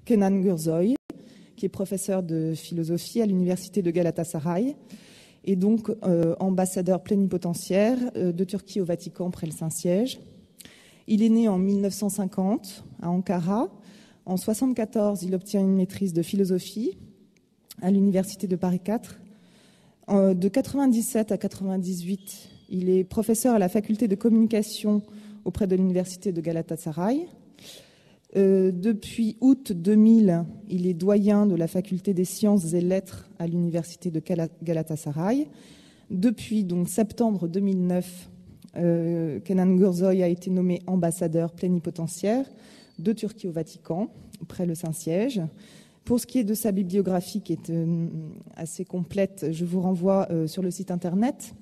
Kenan Gürsoy, qui est professeur de philosophie à l'université de Galatasaray, et donc ambassadeur plénipotentiaire de Turquie au Vatican près le Saint-Siège. Il est né en 1950 à Ankara. En 1974, il obtient une maîtrise de philosophie à l'université de Paris 4. De 1997 à 1998, il est professeur à la faculté de communication auprès de l'université de Galatasaray. Depuis août 2000, il est doyen de la faculté des sciences et lettres à l'université de Galatasaray. Depuis donc septembre 2009, Kenan Gürsoy a été nommé ambassadeur plénipotentiaire de Turquie au Vatican, près le Saint-Siège. Pour ce qui est de sa bibliographie, qui est assez complète, je vous renvoie sur le site internet.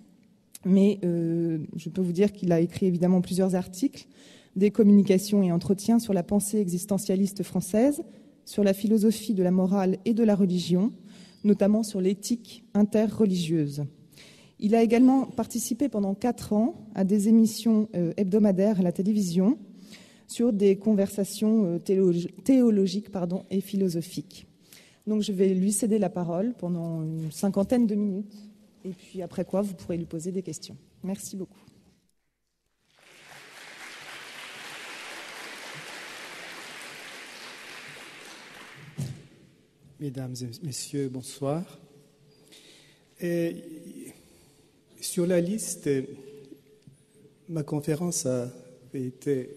Mais je peux vous dire qu'il a écrit évidemment plusieurs articles, des communications et entretiens sur la pensée existentialiste française, sur la philosophie de la morale et de la religion, notamment sur l'éthique interreligieuse. Il a également participé pendant 4 ans à des émissions hebdomadaires à la télévision sur des conversations théologiques et philosophiques. Donc je vais lui céder la parole pendant une 50aine de minutes, et puis après quoi vous pourrez lui poser des questions. Merci beaucoup. Mesdames et messieurs, bonsoir. Sur la liste, ma conférence a été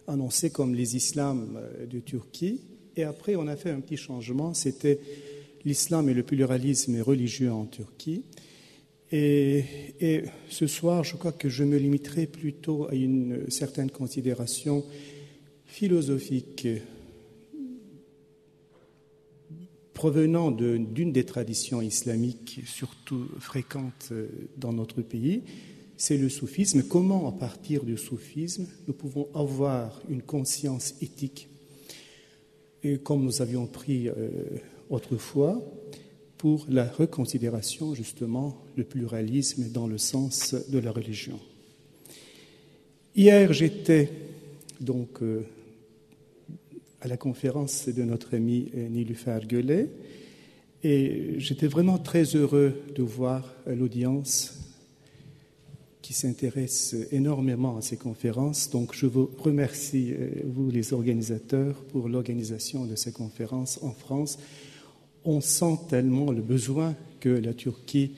annoncée comme les islams de Turquie. Et après, on a fait un petit changement. C'était l'islam et le pluralisme religieux en Turquie. Et ce soir, je crois que je me limiterai plutôt à une certaine considération philosophique provenant d'une des traditions islamiques surtout fréquentes dans notre pays, c'est le soufisme. Comment, à partir du soufisme, nous pouvons avoir une conscience éthique, et comme nous avions pris autrefois, pour la reconsidération, justement, le pluralisme dans le sens de la religion. Hier, j'étais donc à la conférence de notre ami Nilüfer Gölé, et j'étais vraiment très heureux de voir l'audience qui s'intéresse énormément à ces conférences. Donc je vous remercie, vous les organisateurs, pour l'organisation de ces conférences en France. On sent tellement le besoin que la Turquie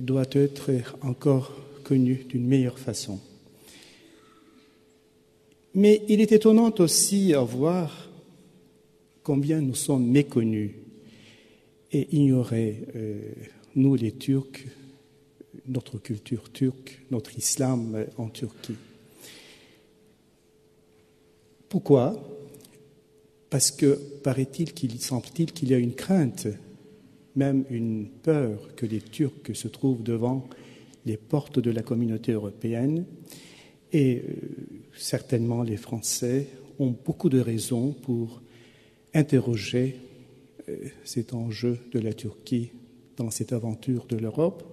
doit être encore connue d'une meilleure façon. Mais il est étonnant aussi à voir combien nous sommes méconnus et ignorés, nous les Turcs, notre culture turque, notre islam en Turquie. Pourquoi ? Parce que, semble-t-il qu'il y a une crainte, même une peur que les Turcs se trouvent devant les portes de la communauté européenne. Et certainement les Français ont beaucoup de raisons pour interroger cet enjeu de la Turquie dans cette aventure de l'Europe.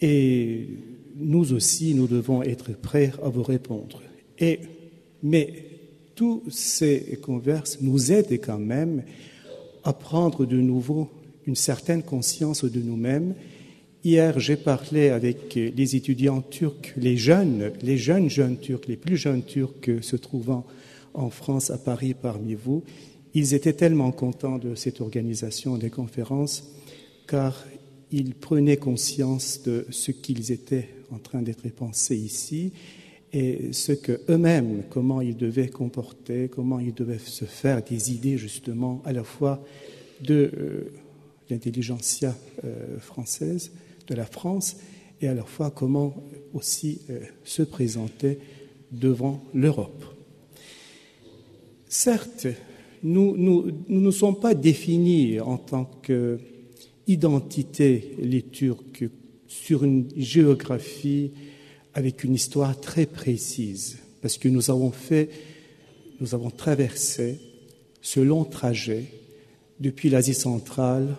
Et nous aussi, nous devons être prêts à vous répondre. Mais tous ces converses nous aident quand même à prendre de nouveau une certaine conscience de nous-mêmes. Hier, j'ai parlé avec les étudiants turcs, les jeunes turcs, les plus jeunes turcs se trouvant en France, à Paris, parmi vous. Ils étaient tellement contents de cette organisation des conférences, car ils prenaient conscience de ce qu'ils étaient en train d'être pensés ici et ce qu'eux-mêmes, comment ils devaient comporter, comment ils devaient se faire des idées justement à la fois de l'intelligentsia française, de la France, et à la fois comment aussi se présenter devant l'Europe. Certes, nous ne sommes pas définis en tant qu'identité, les Turcs, sur une géographie avec une histoire très précise, parce que nous avons traversé ce long trajet depuis l'Asie centrale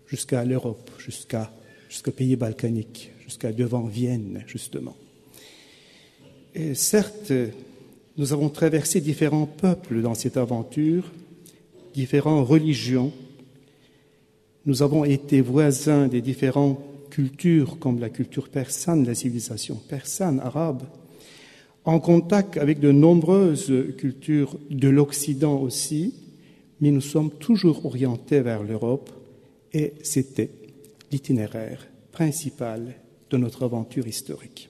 jusqu'à l'Europe, jusqu'aux pays balkaniques, jusqu'à devant Vienne, justement. Et certes, nous avons traversé différents peuples dans cette aventure, différentes religions. Nous avons été voisins des différentes cultures, comme la culture persane, la civilisation persane, arabe, en contact avec de nombreuses cultures de l'Occident aussi, mais nous sommes toujours orientés vers l'Europe et c'était l'itinéraire principal de notre aventure historique.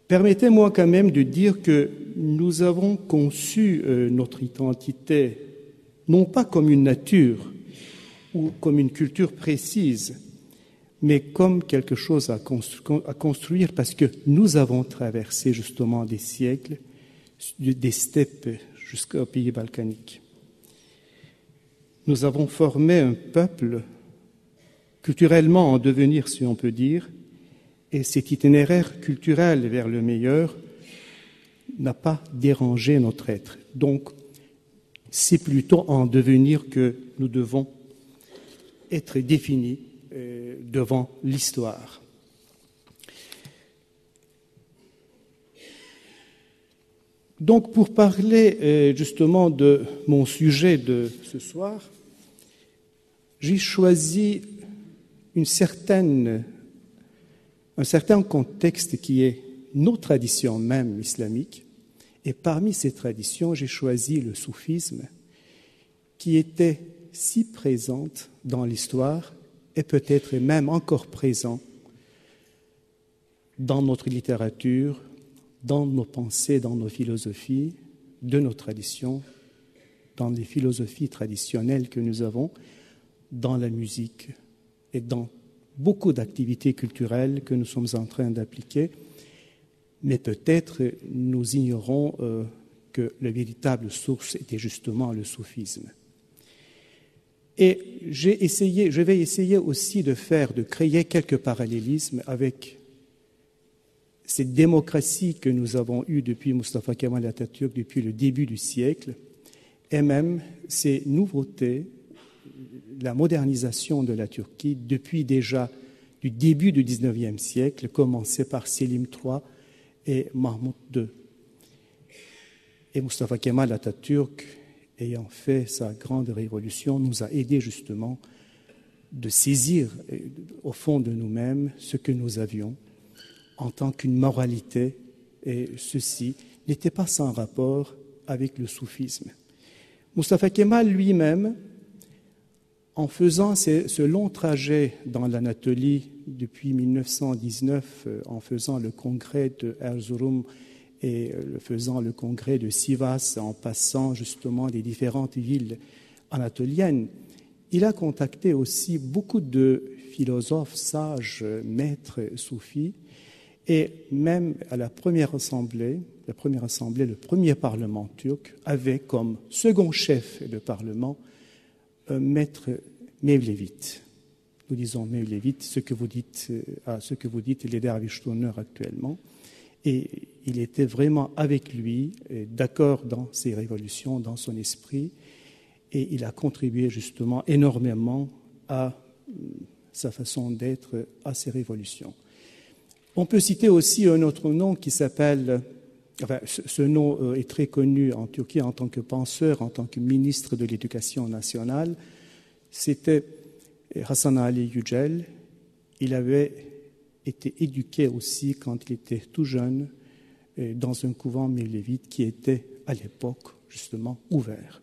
Permettez-moi quand même de dire que nous avons conçu notre identité non pas comme une nature ou comme une culture précise, mais comme quelque chose à construire parce que nous avons traversé justement des siècles, des steppes jusqu'aux pays balkaniques. Nous avons formé un peuple culturellement en devenir, si on peut dire, et cet itinéraire culturel vers le meilleur n'a pas dérangé notre être. Donc, c'est plutôt en devenir que nous devons être définis devant l'histoire. Donc, pour parler justement de mon sujet de ce soir, j'ai choisi un certain contexte qui est nos traditions même islamiques. Et parmi ces traditions, j'ai choisi le soufisme, qui était si présente dans l'histoire et peut-être même encore présent dans notre littérature, dans nos pensées, dans nos philosophies, de nos traditions, dans les philosophies traditionnelles que nous avons, dans la musique et dans beaucoup d'activités culturelles que nous sommes en train d'appliquer. Mais peut-être nous ignorons que la véritable source était justement le soufisme. Et je vais essayer aussi de créer quelques parallélismes avec cette démocratie que nous avons eue depuis Mustafa Kemal Atatürk, depuis le début du siècle, et même ces nouveautés, la modernisation de la Turquie depuis déjà du début du XIXe siècle, commencé par Selim III et Mahmoud II. Et Mustafa Kemal Atatürk, ayant fait sa grande révolution, nous a aidés justement de saisir au fond de nous-mêmes ce que nous avions en tant qu'une moralité, et ceci n'était pas sans rapport avec le soufisme. Mustafa Kemal lui-même, en faisant ce long trajet dans l'Anatolie depuis 1919, en faisant le congrès de Erzurum et faisant le congrès de Sivas, en passant justement des différentes villes anatoliennes, il a contacté aussi beaucoup de philosophes, sages, maîtres, soufis, et même à la première assemblée, le premier parlement turc avait comme second chef de parlement maître Mevlevit. Nous disons Mevlevit, ce que vous dites les Dervish-Turner actuellement. Et il était vraiment avec lui, d'accord dans ses révolutions, dans son esprit, et il a contribué justement énormément à sa façon d'être, à ses révolutions. On peut citer aussi un autre nom qui s'appelle, ce nom est très connu en Turquie en tant que penseur, en tant que ministre de l'Éducation nationale, c'était Hasan Ali Yücel. Il avait été éduqué aussi quand il était tout jeune dans un couvent mevlévite qui était à l'époque justement ouvert.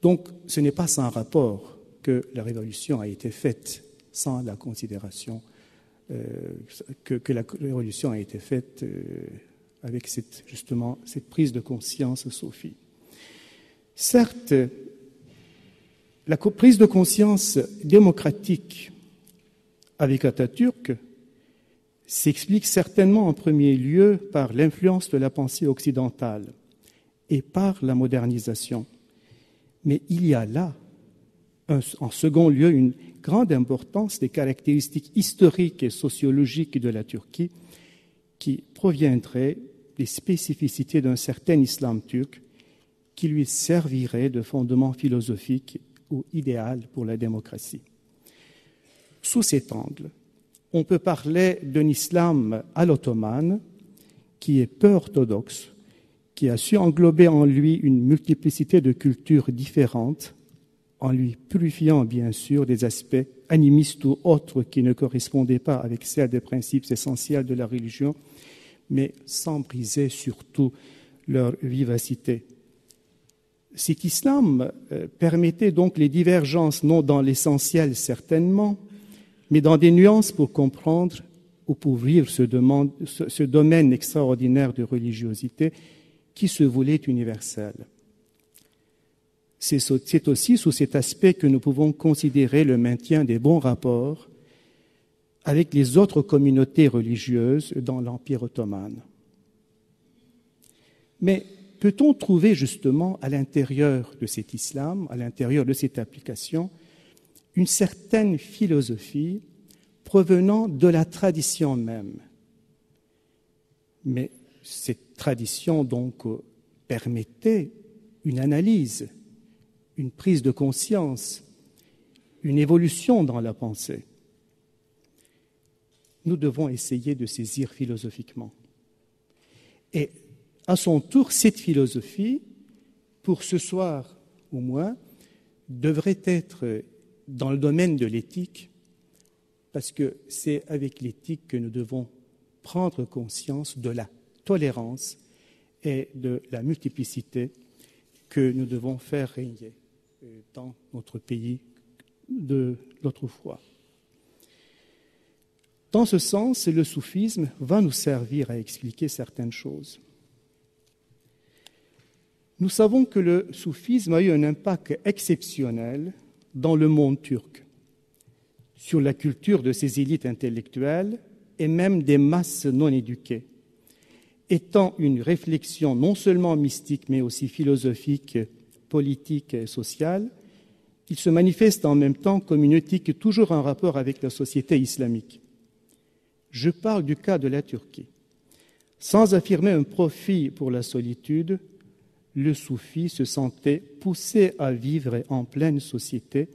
Donc ce n'est pas sans rapport que la révolution a été faite sans la considération que la révolution a été faite avec cette prise de conscience soufie. Certes, la prise de conscience démocratique avec Atatürk s'explique certainement en premier lieu par l'influence de la pensée occidentale et par la modernisation. Mais il y a là, en second lieu, une grande importance des caractéristiques historiques et sociologiques de la Turquie qui proviendraient des spécificités d'un certain islam turc qui lui servirait de fondement philosophique ou idéal pour la démocratie. Sous cet angle, on peut parler d'un islam à l'ottomane qui est peu orthodoxe, qui a su englober en lui une multiplicité de cultures différentes, en lui purifiant bien sûr des aspects animistes ou autres qui ne correspondaient pas avec celles des principes essentiels de la religion, mais sans briser surtout leur vivacité. Cet islam permettait donc les divergences, non dans l'essentiel certainement, mais dans des nuances pour comprendre ou pour vivre ce domaine extraordinaire de religiosité qui se voulait universel. C'est aussi sous cet aspect que nous pouvons considérer le maintien des bons rapports avec les autres communautés religieuses dans l'Empire ottoman. Mais peut-on trouver justement à l'intérieur de cet islam, à l'intérieur de cette application, une certaine philosophie provenant de la tradition même? Mais cette tradition donc permettait une analyse, une prise de conscience, une évolution dans la pensée. Nous devons essayer de saisir philosophiquement. Et à son tour, cette philosophie, pour ce soir au moins, devrait être dans le domaine de l'éthique, parce que c'est avec l'éthique que nous devons prendre conscience de la tolérance et de la multiplicité que nous devons faire régner dans notre pays de l'autrefois. Dans ce sens, le soufisme va nous servir à expliquer certaines choses. Nous savons que le soufisme a eu un impact exceptionnel dans le monde turc, sur la culture de ses élites intellectuelles et même des masses non éduquées, étant une réflexion non seulement mystique mais aussi philosophique, politique et sociale. Il se manifeste en même temps comme une éthique toujours en rapport avec la société islamique. Je parle du cas de la Turquie. Sans affirmer un profit pour la solitude, le soufi se sentait poussé à vivre en pleine société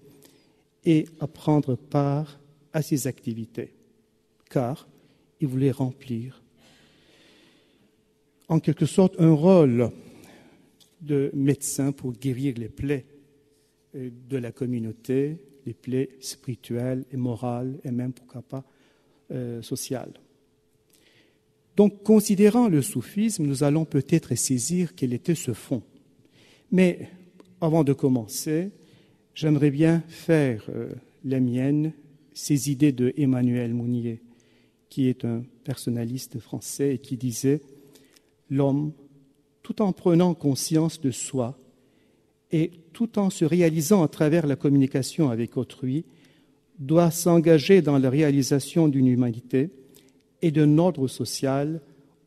et à prendre part à ses activités, car il voulait remplir en quelque sorte un rôle de médecin pour guérir les plaies de la communauté, les plaies spirituelles et morales et même, pourquoi pas, sociales. Donc, considérant le soufisme, nous allons peut-être saisir quel était ce fond. Mais avant de commencer, j'aimerais bien faire les miennes, ces idées de Emmanuel Mounier, qui est un personnaliste français et qui disait « L'homme, tout en prenant conscience de soi et tout en se réalisant à travers la communication avec autrui, doit s'engager dans la réalisation d'une humanité et d'un ordre social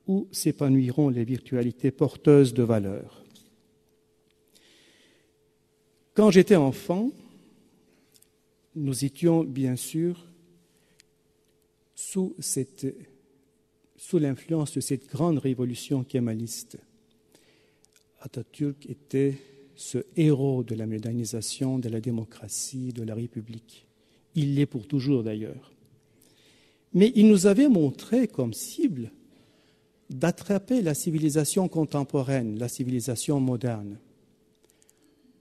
où s'épanouiront les virtualités porteuses de valeurs. » Quand j'étais enfant, nous étions bien sûr sous l'influence de cette grande révolution kémaliste. Atatürk était ce héros de la modernisation, de la démocratie, de la République. Il l'est pour toujours d'ailleurs. Mais il nous avait montré comme cible d'attraper la civilisation contemporaine, la civilisation moderne.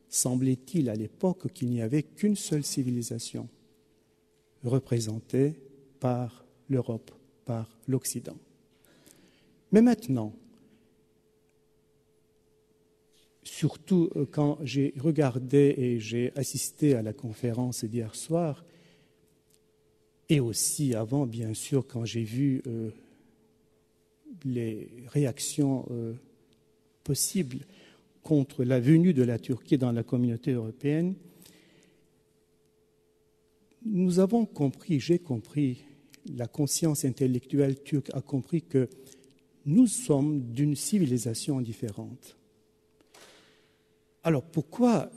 Semblait-il à l'époque qu'il n'y avait qu'une seule civilisation, représentée par l'Europe, par l'Occident. Mais maintenant, surtout quand j'ai regardé et j'ai assisté à la conférence d'hier soir, et aussi avant, bien sûr, quand j'ai vu les réactions possibles contre la venue de la Turquie dans la communauté européenne, nous avons compris, j'ai compris, la conscience intellectuelle turque a compris que nous sommes d'une civilisation différente. Alors pourquoi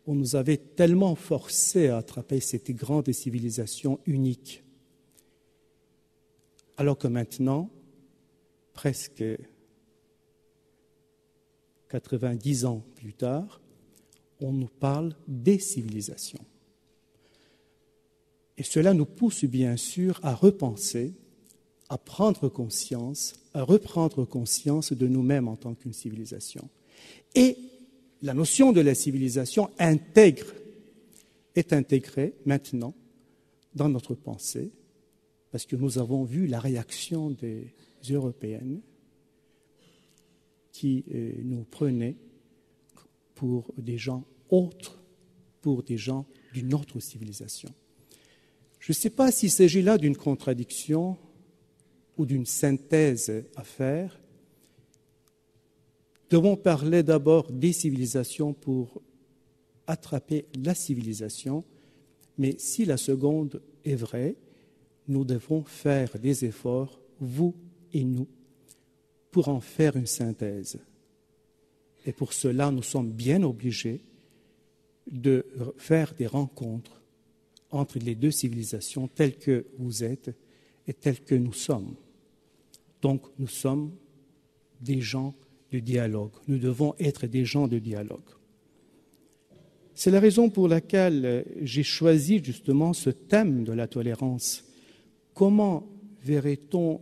on nous avait tellement forcé à attraper cette grande civilisation unique, alors que maintenant, presque 90 ans plus tard, on nous parle des civilisations. Et cela nous pousse bien sûr à repenser à prendre conscience, à reprendre conscience de nous-mêmes en tant qu'une civilisation. Et la notion de la civilisation est intégrée maintenant dans notre pensée, parce que nous avons vu la réaction des Européennes qui nous prenaient pour des gens autres, pour des gens d'une autre civilisation. Je ne sais pas s'il s'agit là d'une contradiction ou d'une synthèse à faire. Devons parler d'abord des civilisations pour attraper la civilisation, mais si la seconde est vraie, nous devons faire des efforts, vous et nous, pour en faire une synthèse. Et pour cela, nous sommes bien obligés de faire des rencontres entre les deux civilisations telles que vous êtes et telles que nous sommes. Donc, nous sommes des gens de dialogue. Nous devons être des gens de dialogue. C'est la raison pour laquelle j'ai choisi justement ce thème de la tolérance. Comment verrait-on,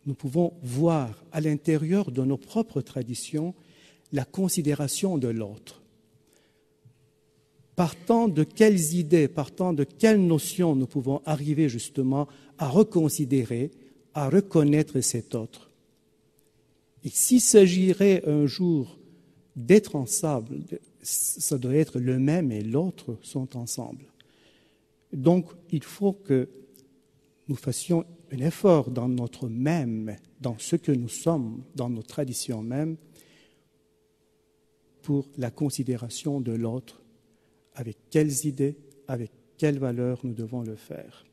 nous pouvons voir à l'intérieur de nos propres traditions la considération de l'autre. Partant de quelles idées, partant de quelles notions nous pouvons arriver justement à reconsidérer, à reconnaître cet autre. Et s'il s'agirait un jour d'être ensemble, ça doit être le même et l'autre sont ensemble. Donc, il faut que nous fassions un effort dans notre même, dans ce que nous sommes, dans nos traditions mêmes, pour la considération de l'autre, avec quelles idées, avec quelles valeurs nous devons le faire.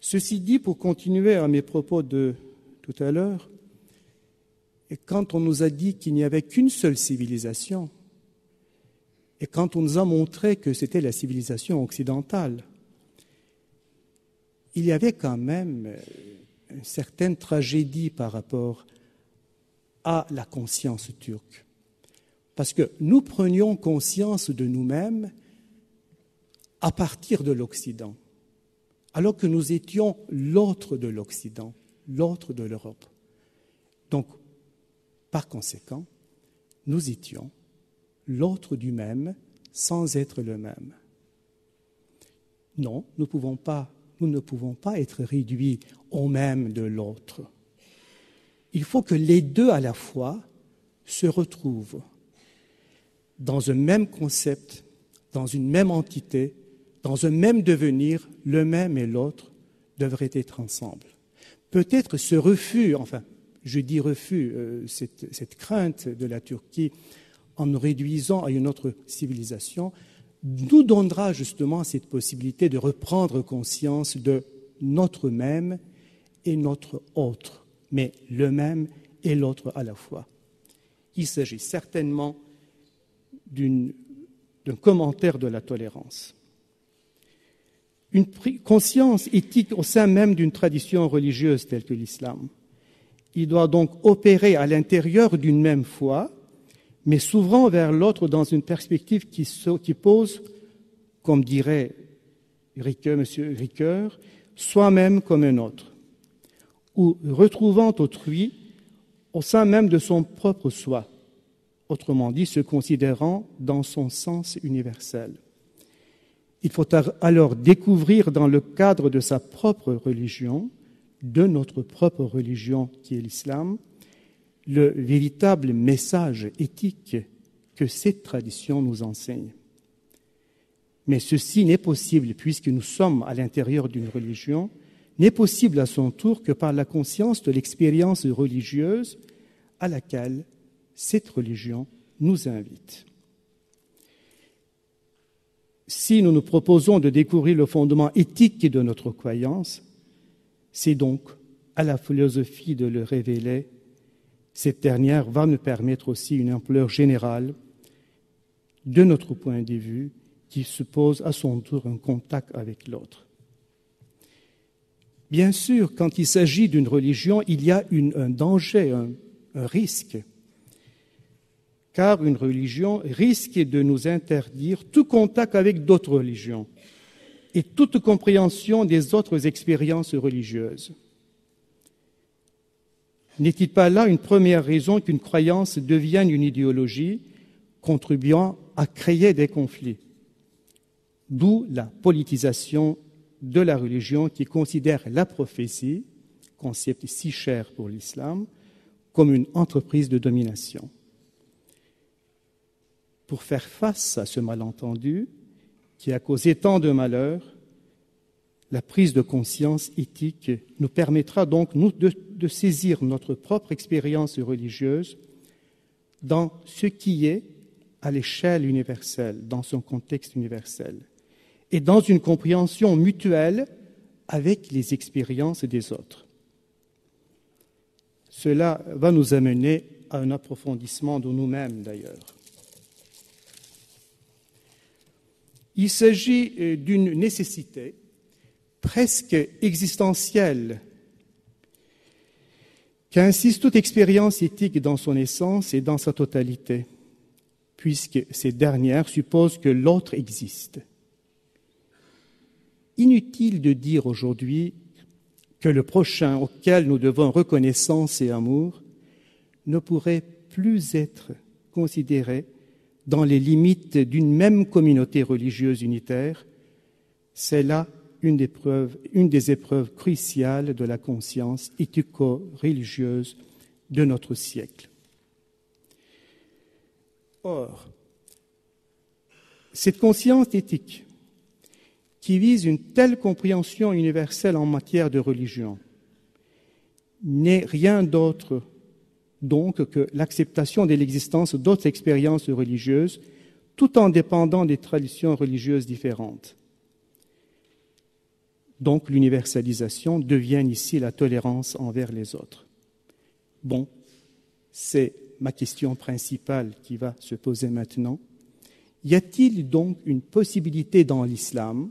Ceci dit, pour continuer à mes propos de tout à l'heure, et quand on nous a dit qu'il n'y avait qu'une seule civilisation, et quand on nous a montré que c'était la civilisation occidentale, il y avait quand même une certaine tragédie par rapport à la conscience turque. Parce que nous prenions conscience de nous-mêmes à partir de l'Occident, alors que nous étions l'autre de l'Occident, l'autre de l'Europe. Donc, par conséquent, nous étions l'autre du même sans être le même. Non, nous ne pouvons pas être réduits au même de l'autre. Il faut que les deux à la fois se retrouvent dans un même concept, dans une même entité, dans un même devenir, le même et l'autre devraient être ensemble. Peut-être ce refus, enfin, je dis refus, cette crainte de la Turquie en nous réduisant à une autre civilisation, nous donnera justement cette possibilité de reprendre conscience de notre même et notre autre, mais le même et l'autre à la fois. Il s'agit certainement d'un commentaire de la tolérance. Une conscience éthique au sein même d'une tradition religieuse telle que l'islam. Il doit donc opérer à l'intérieur d'une même foi, mais s'ouvrant vers l'autre dans une perspective qui pose, comme dirait M. Ricoeur, soi-même comme un autre, ou retrouvant autrui au sein même de son propre soi, autrement dit, se considérant dans son sens universel. Il faut alors découvrir dans le cadre de sa propre religion, de notre propre religion qui est l'islam, le véritable message éthique que cette tradition nous enseigne. Mais ceci n'est possible, puisque nous sommes à l'intérieur d'une religion, n'est possible à son tour que par la conscience de l'expérience religieuse à laquelle cette religion nous invite. Si nous nous proposons de découvrir le fondement éthique de notre croyance, c'est donc à la philosophie de le révéler. Cette dernière va nous permettre aussi une ampleur générale de notre point de vue qui suppose à son tour un contact avec l'autre. Bien sûr, quand il s'agit d'une religion, il y a un danger, un risque, car une religion risque de nous interdire tout contact avec d'autres religions. et toute compréhension des autres expériences religieuses. N'est-il pas là une première raison qu'une croyance devienne une idéologie, contribuant à créer des conflits? D'où la politisation de la religion qui considère la prophétie, concept si cher pour l'islam, comme une entreprise de domination. Pour faire face à ce malentendu qui a causé tant de malheurs, la prise de conscience éthique nous permettra donc de saisir notre propre expérience religieuse dans ce qui est à l'échelle universelle, dans son contexte universel, et dans une compréhension mutuelle avec les expériences des autres. Cela va nous amener à un approfondissement de nous-mêmes d'ailleurs. Il s'agit d'une nécessité presque existentielle qu'insiste toute expérience éthique dans son essence et dans sa totalité, puisque ces dernières supposent que l'autre existe. Inutile de dire aujourd'hui que le prochain auquel nous devons reconnaissance et amour ne pourrait plus être considéré dans les limites d'une même communauté religieuse unitaire. C'est là une des épreuves cruciales de la conscience éthico-religieuse de notre siècle. Or, cette conscience éthique qui vise une telle compréhension universelle en matière de religion n'est rien d'autre donc que l'acceptation de l'existence d'autres expériences religieuses tout en dépendant des traditions religieuses différentes. Donc l'universalisation devient ici la tolérance envers les autres. Bon, c'est ma question principale qui va se poser maintenant. Y a-t-il donc une possibilité dans l'islam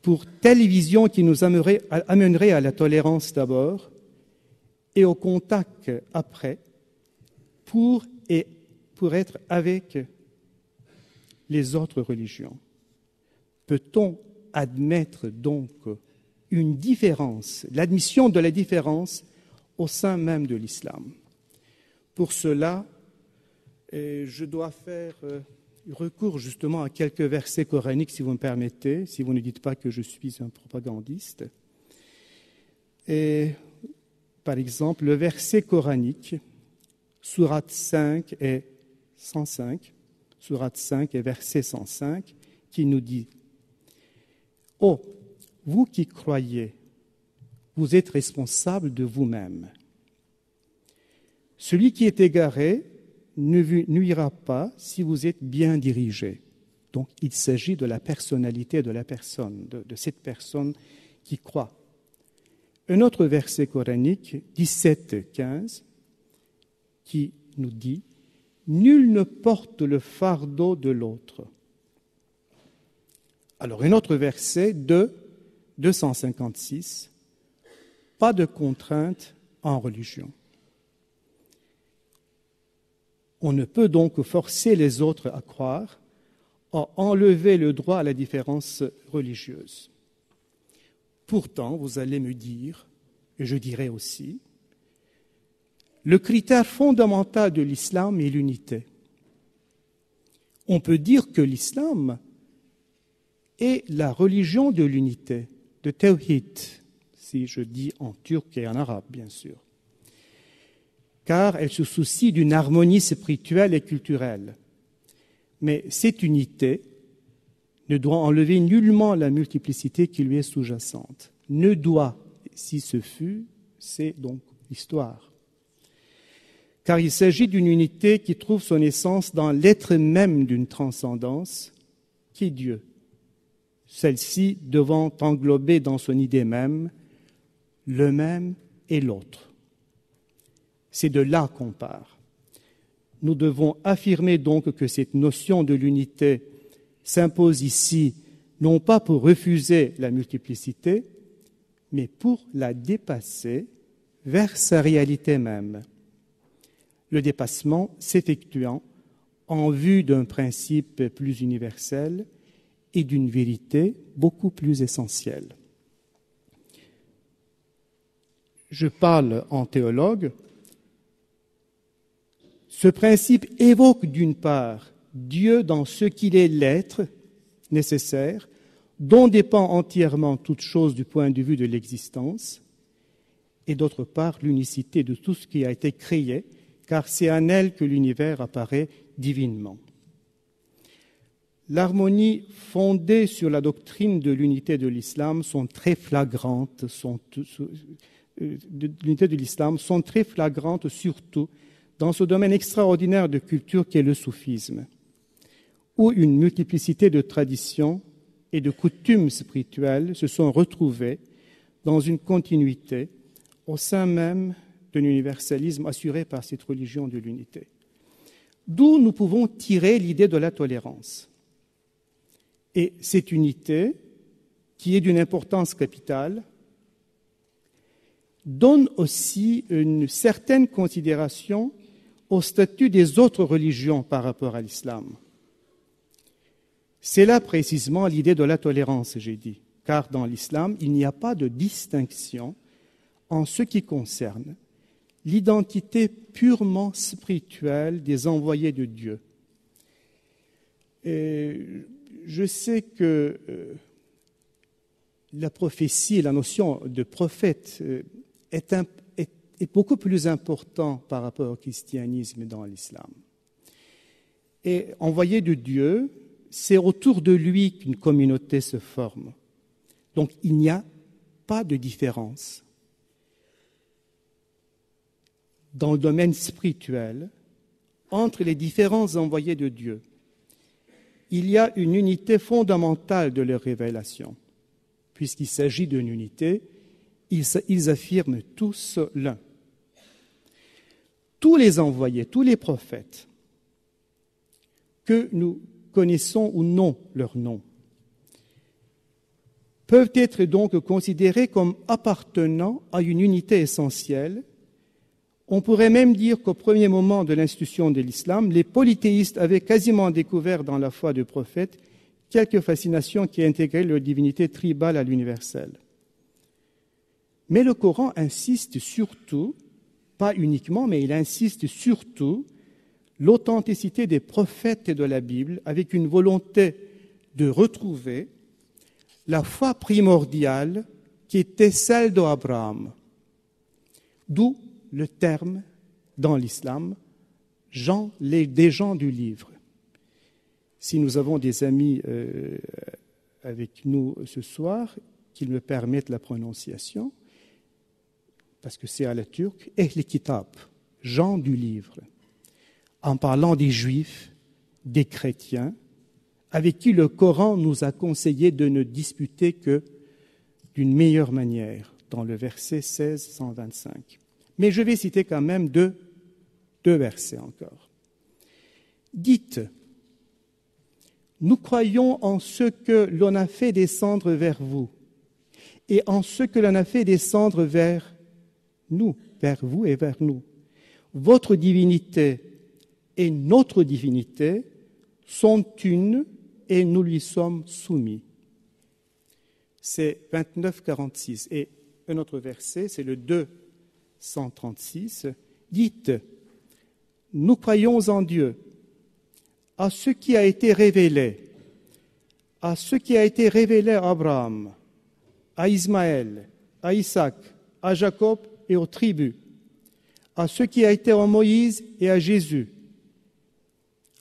pour telle vision qui nous amènerait à la tolérance d'abord et au contact après pour être avec les autres religions? Peut-on admettre donc une différence, l'admission de la différence au sein même de l'islam? Pour cela, je dois faire recours justement à quelques versets coraniques, si vous me permettez, si vous ne dites pas que je suis un propagandiste. Et, par exemple, le verset coranique, sourate 5 et 105, sourate 5 et verset 105, qui nous dit « Oh, vous qui croyez, vous êtes responsable de vous-même. Celui qui est égaré ne vous nuira pas si vous êtes bien dirigé. » Donc, il s'agit de la personnalité de la personne, de cette personne qui croit. Un autre verset coranique, 17-15, qui nous dit « Nul ne porte le fardeau de l'autre. » Alors, un autre verset, 256, « Pas de contrainte en religion. » On ne peut donc forcer les autres à croire, à enlever le droit à la différence religieuse. Pourtant, vous allez me dire, et je dirais aussi, le critère fondamental de l'islam est l'unité. On peut dire que l'islam est la religion de l'unité, de tawhid, si je dis en turc et en arabe, bien sûr, car elle se soucie d'une harmonie spirituelle et culturelle. Mais cette unité ne doit enlever nullement la multiplicité qui lui est sous-jacente. Ne doit, si ce fut, c'est donc l'histoire. Car il s'agit d'une unité qui trouve son essence dans l'être même d'une transcendance qui est Dieu. Celle-ci devant englober dans son idée même le même et l'autre. C'est de là qu'on part. Nous devons affirmer donc que cette notion de l'unité s'impose ici, non pas pour refuser la multiplicité, mais pour la dépasser vers sa réalité même. Le dépassement s'effectuant en vue d'un principe plus universel et d'une vérité beaucoup plus essentielle. Je parle en théologue. Ce principe évoque d'une part Dieu dans ce qu'il est l'être nécessaire, dont dépend entièrement toute chose du point de vue de l'existence, et d'autre part l'unicité de tout ce qui a été créé, car c'est en elle que l'univers apparaît divinement. L'harmonie fondée sur la doctrine de l'unité de l'islam sont très flagrantes, surtout dans ce domaine extraordinaire de culture qu'est le soufisme, où une multiplicité de traditions et de coutumes spirituelles se sont retrouvées dans une continuité au sein même d'un universalisme assuré par cette religion de l'unité. D'où nous pouvons tirer l'idée de la tolérance. Et cette unité, qui est d'une importance capitale, donne aussi une certaine considération au statut des autres religions par rapport à l'islam. C'est là précisément l'idée de la tolérance, j'ai dit, car dans l'islam, il n'y a pas de distinction en ce qui concerne l'identité purement spirituelle des envoyés de Dieu. Et je sais que la prophétie et la notion de prophète est beaucoup plus important par rapport au christianisme dans l'islam. Et envoyé de Dieu, c'est autour de lui qu'une communauté se forme. Donc il n'y a pas de différence dans le domaine spirituel entre les différents envoyés de Dieu. Il y a une unité fondamentale de leur révélation. Puisqu'il s'agit d'une unité, ils affirment tous l'un. Tous les envoyés, tous les prophètes, que nous connaissons ou non leur nom, peuvent être donc considérés comme appartenant à une unité essentielle. On pourrait même dire qu'au premier moment de l'institution de l'islam, les polythéistes avaient quasiment découvert dans la foi des prophètes quelques fascinations qui intégraient leur divinité tribale à l'universel. Mais le Coran insiste surtout, pas uniquement, mais il insiste surtout, l'authenticité des prophètes et de la Bible avec une volonté de retrouver la foi primordiale qui était celle d'Abraham. D'où le terme dans l'islam, des gens du livre. Si nous avons des amis avec nous ce soir, qu'ils me permettent la prononciation, parce que c'est à la turque, Ehl Kitab, gens du livre, en parlant des juifs, des chrétiens, avec qui le Coran nous a conseillé de ne disputer que d'une meilleure manière, dans le verset 1625. Mais je vais citer quand même deux versets encore. Dites, nous croyons en ce que l'on a fait descendre vers vous et en ce que l'on a fait descendre vers nous, vers vous et vers nous. Votre divinité et notre divinité sont une et nous lui sommes soumis. C'est 29-46. Et un autre verset, c'est le 236. Dites, nous croyons en Dieu, à ce qui a été révélé, à Abraham, à Ismaël, à Isaac, à Jacob et aux tribus, à ce qui a été à Moïse et à Jésus,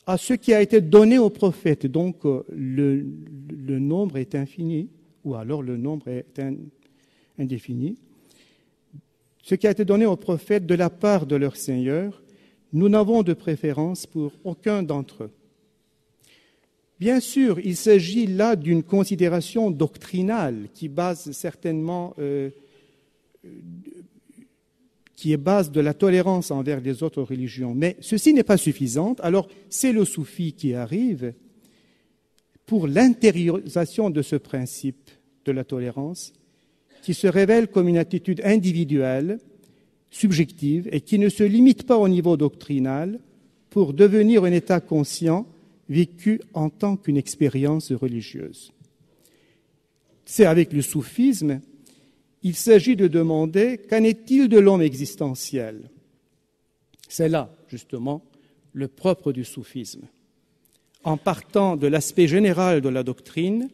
à ce qui a été donné aux prophètes. Donc le nombre est infini, ou alors le nombre est indéfini. Ce qui a été donné aux prophètes de la part de leur Seigneur, nous n'avons de préférence pour aucun d'entre eux. Bien sûr, il s'agit là d'une considération doctrinale qui base certainement, qui est base de la tolérance envers les autres religions. Mais ceci n'est pas suffisant. Alors, c'est le soufi qui arrive pour l'intériorisation de ce principe de la tolérance, qui se révèle comme une attitude individuelle, subjective, et qui ne se limite pas au niveau doctrinal pour devenir un état conscient vécue en tant qu'une expérience religieuse. C'est avec le soufisme, il s'agit de demander qu'en est-il de l'homme existentiel. C'est là, justement, le propre du soufisme. En partant de l'aspect général de la doctrine,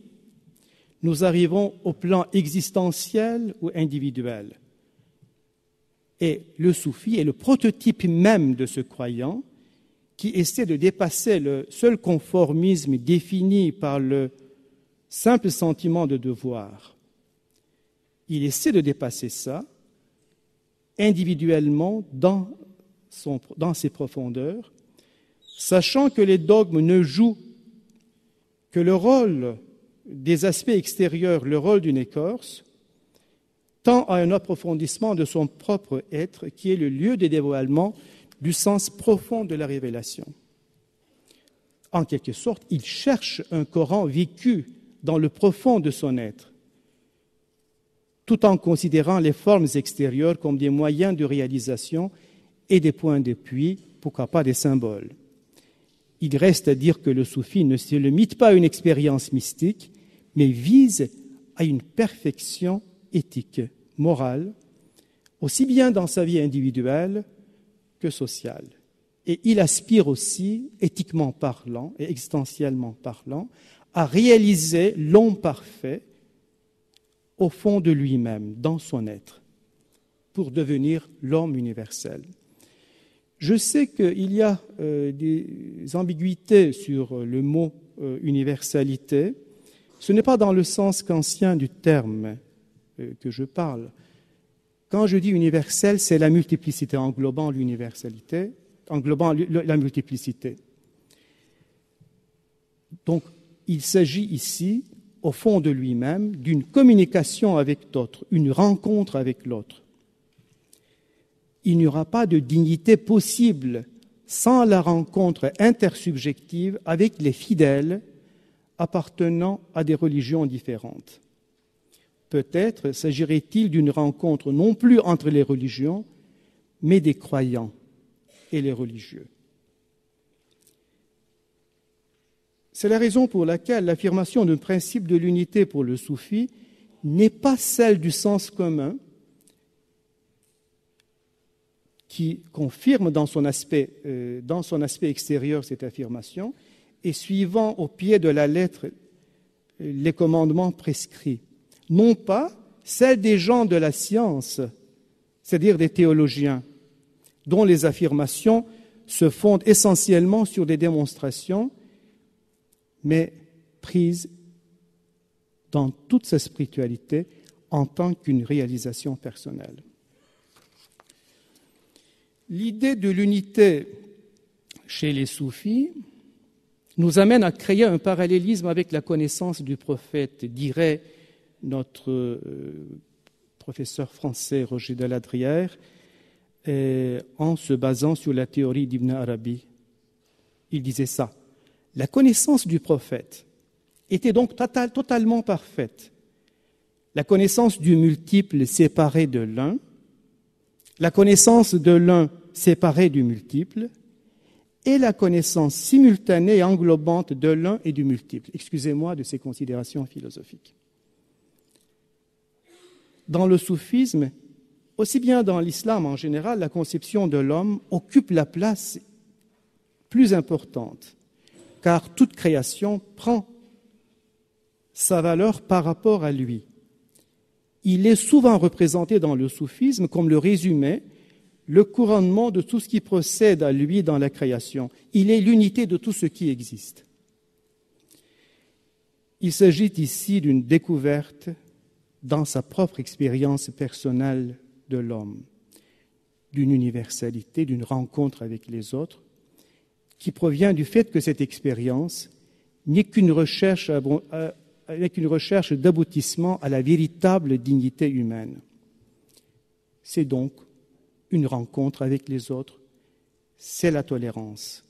nous arrivons au plan existentiel ou individuel. Et le soufi est le prototype même de ce croyant qui essaie de dépasser le seul conformisme défini par le simple sentiment de devoir. Il essaie de dépasser ça individuellement dans ses profondeurs, sachant que les dogmes ne jouent que le rôle des aspects extérieurs, le rôle d'une écorce, tend à un approfondissement de son propre être qui est le lieu de dévoilement du sens profond de la révélation. En quelque sorte, il cherche un Coran vécu dans le profond de son être, tout en considérant les formes extérieures comme des moyens de réalisation et des points d'appui, pourquoi pas des symboles. Il reste à dire que le soufi ne se limite pas à une expérience mystique, mais vise à une perfection éthique, morale, aussi bien dans sa vie individuelle que sociale. Et il aspire aussi, éthiquement parlant et existentiellement parlant, à réaliser l'homme parfait au fond de lui-même, dans son être, pour devenir l'homme universel. Je sais qu'il y a des ambiguïtés sur le mot universalité. Ce n'est pas dans le sens kantien du terme que je parle. Quand je dis universel, c'est la multiplicité, englobant l'universalité, englobant la multiplicité. Donc, il s'agit ici, au fond de lui-même, d'une communication avec d'autres, une rencontre avec l'autre. Il n'y aura pas de dignité possible sans la rencontre intersubjective avec les fidèles appartenant à des religions différentes. Peut-être s'agirait-il d'une rencontre non plus entre les religions, mais des croyants et les religieux. C'est la raison pour laquelle l'affirmation d'un principe de l'unité pour le soufi n'est pas celle du sens commun, qui confirme dans son aspect extérieur cette affirmation, et suivant au pied de la lettre les commandements prescrits. Non pas celle des gens de la science, c'est-à-dire des théologiens, dont les affirmations se fondent essentiellement sur des démonstrations, mais prises dans toute sa spiritualité en tant qu'une réalisation personnelle. L'idée de l'unité chez les soufis nous amène à créer un parallélisme avec la connaissance du prophète, dirait notre professeur français Roger Deladrière, en se basant sur la théorie d'Ibn Arabi. Il disait ça. La connaissance du prophète était donc totalement parfaite. La connaissance du multiple séparé de l'un, la connaissance de l'un séparée du multiple, et la connaissance simultanée et englobante de l'un et du multiple. Excusez-moi de ces considérations philosophiques. Dans le soufisme, aussi bien dans l'islam en général, la conception de l'homme occupe la place plus importante, car toute création prend sa valeur par rapport à lui. Il est souvent représenté dans le soufisme comme le résumé, le couronnement de tout ce qui procède à lui dans la création. Il est l'unité de tout ce qui existe. Il s'agit ici d'une découverte dans sa propre expérience personnelle de l'homme, d'une universalité, d'une rencontre avec les autres, qui provient du fait que cette expérience n'est qu'une recherche d'aboutissement à la véritable dignité humaine. C'est donc une rencontre avec les autres, c'est la tolérance,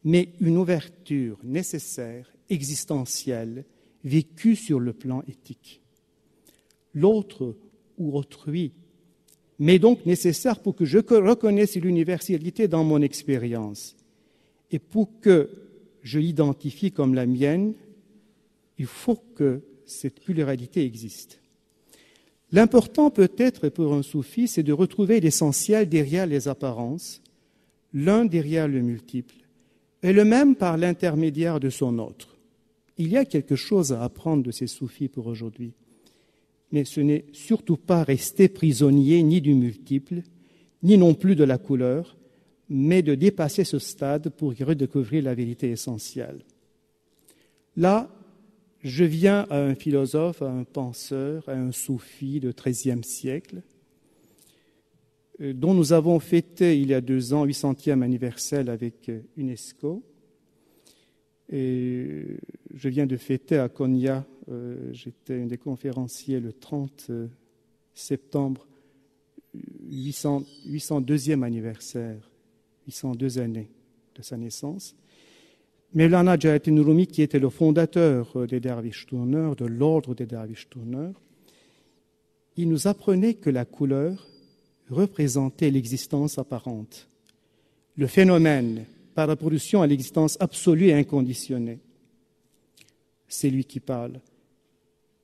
mais une ouverture nécessaire, existentielle, vécue sur le plan éthique. L'autre ou autrui m'est donc nécessaire pour que je reconnaisse l'universalité dans mon expérience et pour que je l'identifie comme la mienne, il faut que cette pluralité existe. L'important peut-être pour un soufi, c'est de retrouver l'essentiel derrière les apparences, l'un derrière le multiple, et le même par l'intermédiaire de son autre. Il y a quelque chose à apprendre de ces soufis pour aujourd'hui, mais ce n'est surtout pas rester prisonnier ni du multiple, ni non plus de la couleur, mais de dépasser ce stade pour y redécouvrir la vérité essentielle. Là, je viens à un philosophe, à un penseur, à un soufi de XIIIe siècle, dont nous avons fêté il y a 2 ans, 800e anniversaire avec UNESCO. Et je viens de fêter à Konya, j'étais un des conférenciers le 30 septembre, 802e anniversaire, 802 années de sa naissance. Mevlana Jalaluddin Rumi, qui était le fondateur des Dervish Tourneurs, de l'ordre des Dervish Tourneurs, il nous apprenait que la couleur représentait l'existence apparente, le phénomène par opposition à l'existence absolue et inconditionnée. C'est lui qui parle.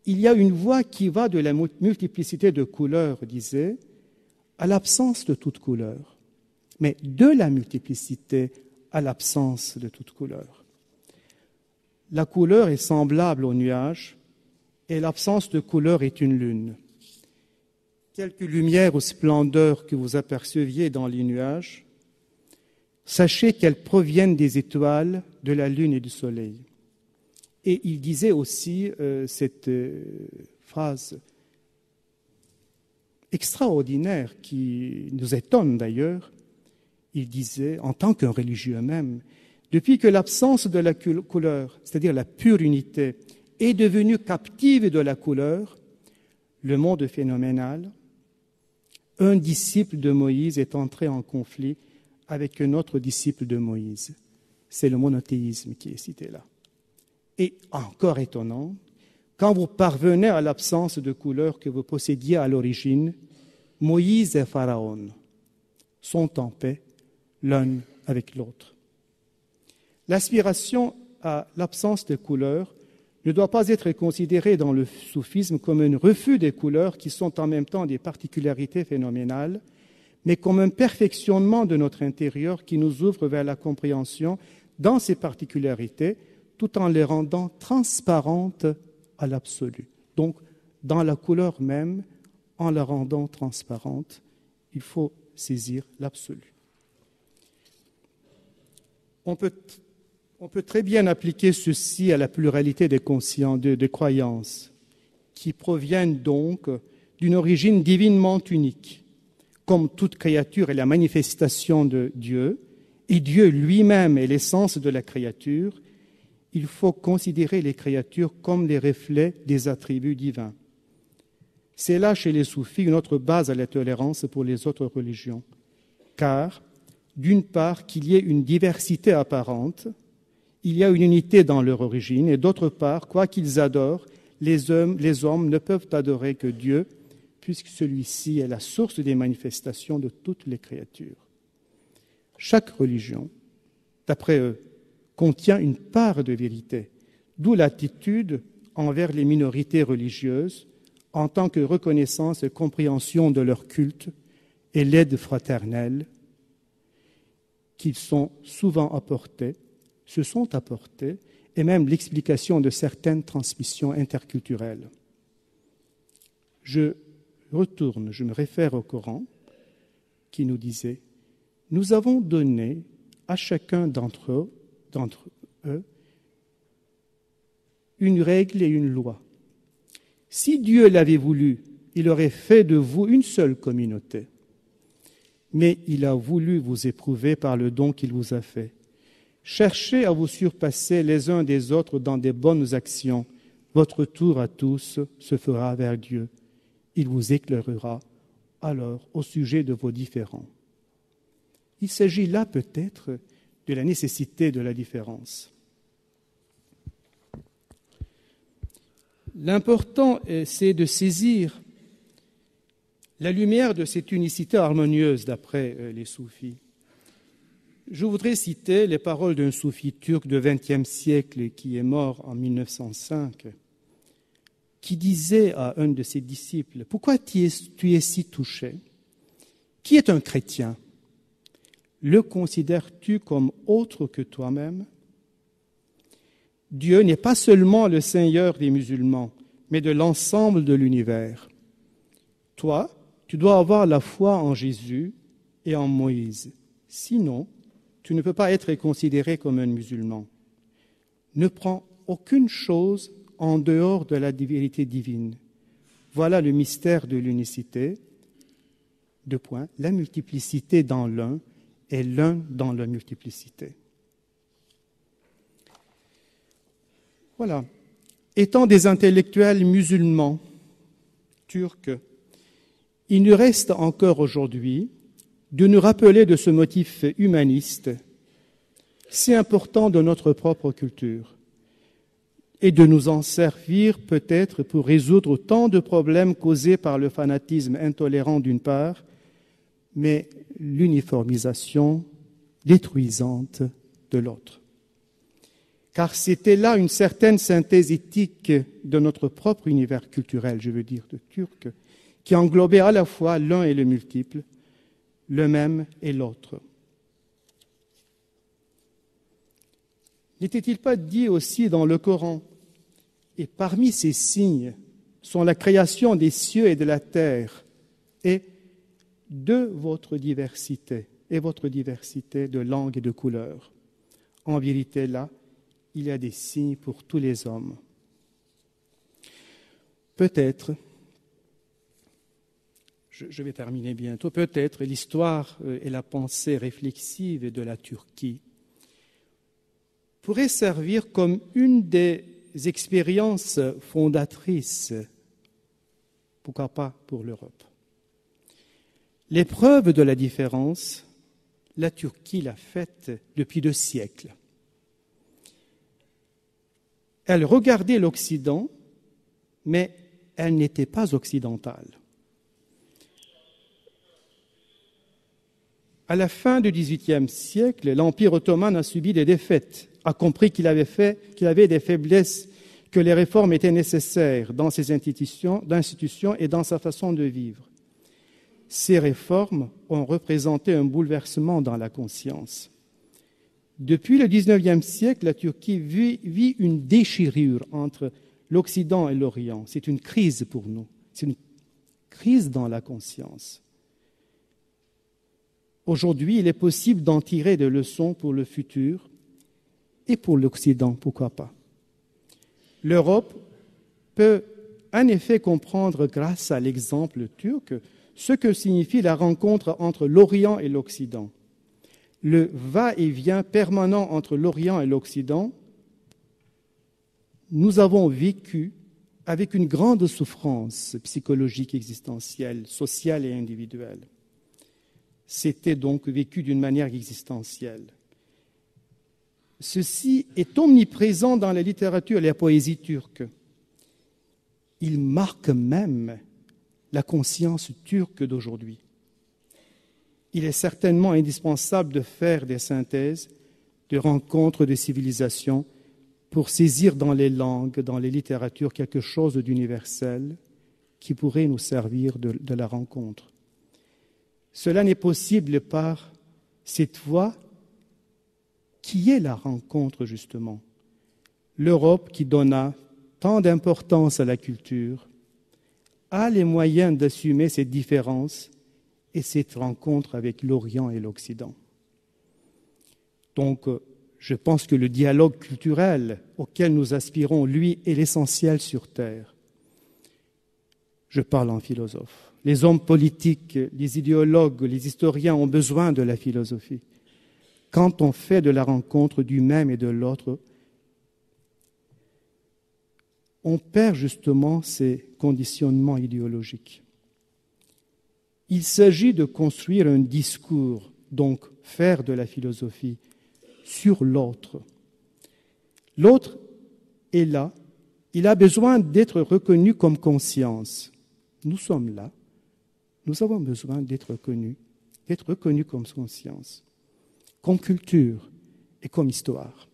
Il y a une voie qui va de la multiplicité de couleurs, disait, à l'absence de toute couleur, mais de la multiplicité à l'absence de toute couleur. La couleur est semblable au nuage et l'absence de couleur est une lune. Quelque lumière ou splendeur que vous aperceviez dans les nuages, sachez qu'elles proviennent des étoiles, de la lune et du soleil. Et il disait aussi cette phrase extraordinaire qui nous étonne d'ailleurs. Il disait, en tant qu'un religieux même, depuis que l'absence de la couleur, c'est-à-dire la pure unité, est devenue captive de la couleur, le monde phénoménal, un disciple de Moïse est entré en conflit avec un autre disciple de Moïse. C'est le monothéisme qui est cité là. Et encore étonnant, quand vous parvenez à l'absence de couleur que vous possédiez à l'origine, Moïse et Pharaon sont en paix l'un avec l'autre. L'aspiration à l'absence de couleurs ne doit pas être considérée dans le soufisme comme un refus des couleurs qui sont en même temps des particularités phénoménales, mais comme un perfectionnement de notre intérieur qui nous ouvre vers la compréhension dans ces particularités, tout en les rendant transparentes à l'absolu. Donc, dans la couleur même, en la rendant transparente, il faut saisir l'absolu. On peut très bien appliquer ceci à la pluralité des consciences, des croyances, qui proviennent donc d'une origine divinement unique. Comme toute créature est la manifestation de Dieu, et Dieu lui-même est l'essence de la créature, il faut considérer les créatures comme les reflets des attributs divins. C'est là, chez les soufis, une autre base à la tolérance pour les autres religions. Car, d'une part, qu'il y ait une diversité apparente, il y a une unité dans leur origine, et d'autre part, quoi qu'ils adorent, les hommes ne peuvent adorer que Dieu, puisque celui-ci est la source des manifestations de toutes les créatures. Chaque religion, d'après eux, contient une part de vérité, d'où l'attitude envers les minorités religieuses en tant que reconnaissance et compréhension de leur culte et l'aide fraternelle qu'ils sont souvent apportés, se sont apportés, et même l'explication de certaines transmissions interculturelles. Je me réfère au Coran, qui nous disait « Nous avons donné à chacun d'entre eux une règle et une loi. Si Dieu l'avait voulu, il aurait fait de vous une seule communauté. Mais il a voulu vous éprouver par le don qu'il vous a fait. Cherchez à vous surpasser les uns des autres dans des bonnes actions. Votre tour à tous se fera vers Dieu. Il vous éclairera alors au sujet de vos différends. » Il s'agit là peut-être de la nécessité de la différence. L'important, c'est de saisir la lumière de cette unicité harmonieuse d'après les soufis. Je voudrais citer les paroles d'un soufi turc du XXe siècle qui est mort en 1905, qui disait à un de ses disciples: « Pourquoi tu es si touché? Qui est un chrétien? Le considères-tu comme autre que toi-même? Dieu n'est pas seulement le Seigneur des musulmans, mais de l'ensemble de l'univers. Toi, tu dois avoir la foi en Jésus et en Moïse. Sinon, tu ne peux pas être considéré comme un musulman. Ne prends aucune chose en dehors de la vérité divine. Voilà le mystère de l'unicité. Deux points, la multiplicité dans l'un et l'un dans la multiplicité. » Voilà. Étant des intellectuels musulmans, turcs, il nous reste encore aujourd'hui de nous rappeler de ce motif humaniste si important de notre propre culture et de nous en servir peut-être pour résoudre tant de problèmes causés par le fanatisme intolérant d'une part, mais l'uniformisation détruisante de l'autre. Car c'était là une certaine synthèse éthique de notre propre univers culturel, je veux dire de turc, qui englobait à la fois l'un et le multiple, le même et l'autre. N'était-il pas dit aussi dans le Coran: « Et parmi ces signes sont la création des cieux et de la terre, et de votre diversité, de langue et de couleurs. » En vérité, là, il y a des signes pour tous les hommes. Peut-être, je vais terminer bientôt, peut-être l'histoire et la pensée réflexive de la Turquie pourrait servir comme une des expériences fondatrices, pourquoi pas pour l'Europe. L'épreuve de la différence, la Turquie l'a faite depuis 2 siècles. Elle regardait l'Occident, mais elle n'était pas occidentale. À la fin du XVIIIe siècle, l'Empire ottoman a subi des défaites, a compris qu'il avait des faiblesses, que les réformes étaient nécessaires dans ses institutions et dans sa façon de vivre. Ces réformes ont représenté un bouleversement dans la conscience. Depuis le XIXe siècle, la Turquie vit une déchirure entre l'Occident et l'Orient. C'est une crise pour nous, c'est une crise dans la conscience. Aujourd'hui, il est possible d'en tirer des leçons pour le futur et pour l'Occident, pourquoi pas. L'Europe peut en effet comprendre, grâce à l'exemple turc, ce que signifie la rencontre entre l'Orient et l'Occident. Le va-et-vient permanent entre l'Orient et l'Occident, nous avons vécu avec une grande souffrance psychologique, existentielle, sociale et individuelle. C'était donc vécu d'une manière existentielle. Ceci est omniprésent dans la littérature et la poésie turque. Il marque même la conscience turque d'aujourd'hui. Il est certainement indispensable de faire des synthèses, de rencontres de civilisations pour saisir dans les langues, dans les littératures, quelque chose d'universel qui pourrait nous servir de la rencontre. Cela n'est possible par cette voie qui est la rencontre, justement. L'Europe, qui donna tant d'importance à la culture, a les moyens d'assumer cette différence et cette rencontre avec l'Orient et l'Occident. Donc, je pense que le dialogue culturel auquel nous aspirons, lui, est l'essentiel sur Terre. Je parle en philosophe. Les hommes politiques, les idéologues, les historiens ont besoin de la philosophie. Quand on fait de la rencontre du même et de l'autre, on perd justement ces conditionnements idéologiques. Il s'agit de construire un discours, donc faire de la philosophie sur l'autre. L'autre est là, il a besoin d'être reconnu comme conscience. Nous sommes là, nous avons besoin d'être reconnus comme conscience. comme culture et comme histoire.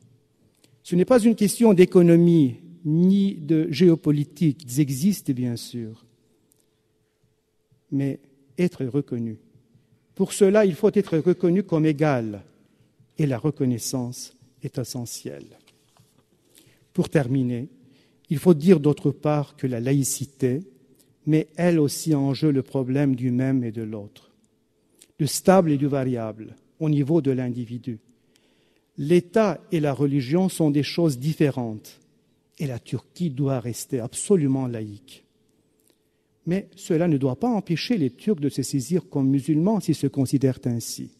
Ce n'est pas une question d'économie ni de géopolitique. Ils existent bien sûr, mais être reconnu. Pour cela, il faut être reconnu comme égal et la reconnaissance est essentielle. Pour terminer, il faut dire d'autre part que la laïcité met elle aussi en jeu le problème du même et de l'autre, du stable et du variable au niveau de l'individu. L'État et la religion sont des choses différentes et la Turquie doit rester absolument laïque. Mais cela ne doit pas empêcher les Turcs de se saisir comme musulmans s'ils se considèrent ainsi.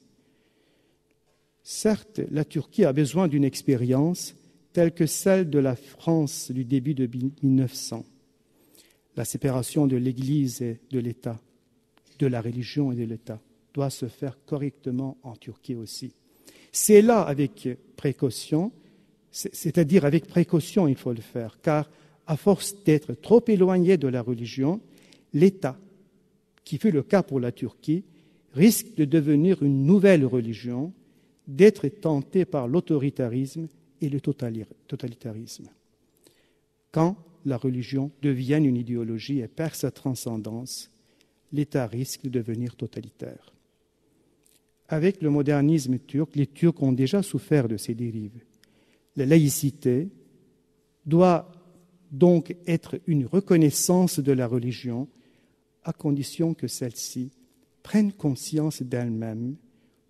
Certes, la Turquie a besoin d'une expérience telle que celle de la France du début de 1900. La séparation de l'Église et de l'État, de la religion et de l'État, doit se faire correctement en Turquie aussi. C'est là avec précaution, c'est-à-dire avec précaution il faut le faire, car à force d'être trop éloigné de la religion, l'État, qui fut le cas pour la Turquie, risque de devenir une nouvelle religion, d'être tenté par l'autoritarisme et le totalitarisme. Quand la religion devient une idéologie et perd sa transcendance, l'État risque de devenir totalitaire. Avec le modernisme turc, les Turcs ont déjà souffert de ces dérives. La laïcité doit donc être une reconnaissance de la religion à condition que celle-ci prenne conscience d'elle-même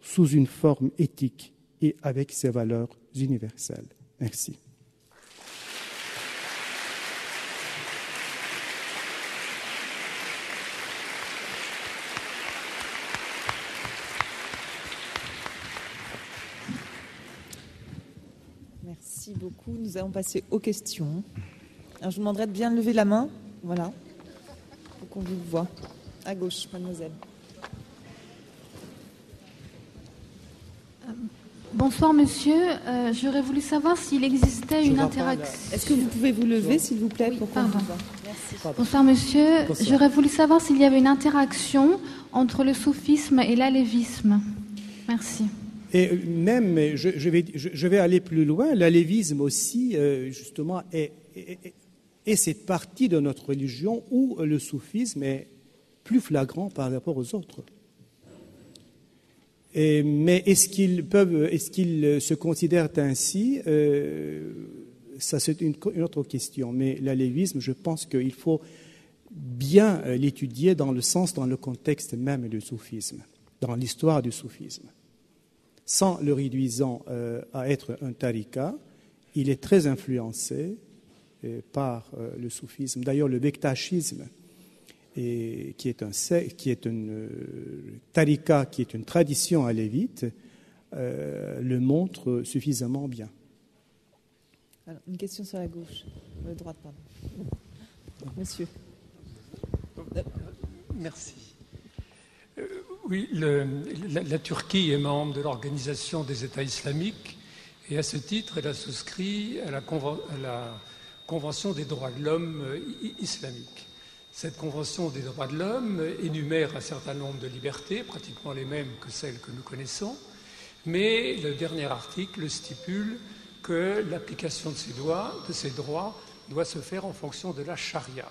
sous une forme éthique et avec ses valeurs universelles. Merci. Merci beaucoup. Nous allons passer aux questions. Alors, je vous demanderai de bien lever la main. Voilà. Pour qu'on vous voit. À gauche, mademoiselle. Bonsoir monsieur, j'aurais voulu savoir s'il existait une interaction. Est-ce que vous pouvez vous lever s'il vous plaît pour qu'on vous voit ? Merci. Bonsoir monsieur, j'aurais voulu savoir s'il y avait une interaction entre le soufisme et l'alévisme. Merci. Et même, je vais aller plus loin, l'alévisme aussi, justement, est cette partie de notre religion où le soufisme est plus flagrant par rapport aux autres. Mais est-ce qu'ils se considèrent ainsi ? Ça, c'est une autre question. Mais l'alévisme, je pense qu'il faut bien l'étudier dans le contexte même du soufisme, dans l'histoire du soufisme. Sans le réduisant à être un tariqa, il est très influencé par le soufisme. D'ailleurs, le bektachisme, qui est une tariqa, qui est une tradition alévite, le montre suffisamment bien. Alors, une question sur la gauche, droite, pardon. Monsieur. Merci. Oui, la Turquie est membre de l'Organisation des États islamiques et à ce titre, elle a souscrit à la Convention des droits de l'homme islamique. Cette Convention des droits de l'homme énumère un certain nombre de libertés, pratiquement les mêmes que celles que nous connaissons, mais le dernier article stipule que l'application de ces droits doit se faire en fonction de la charia.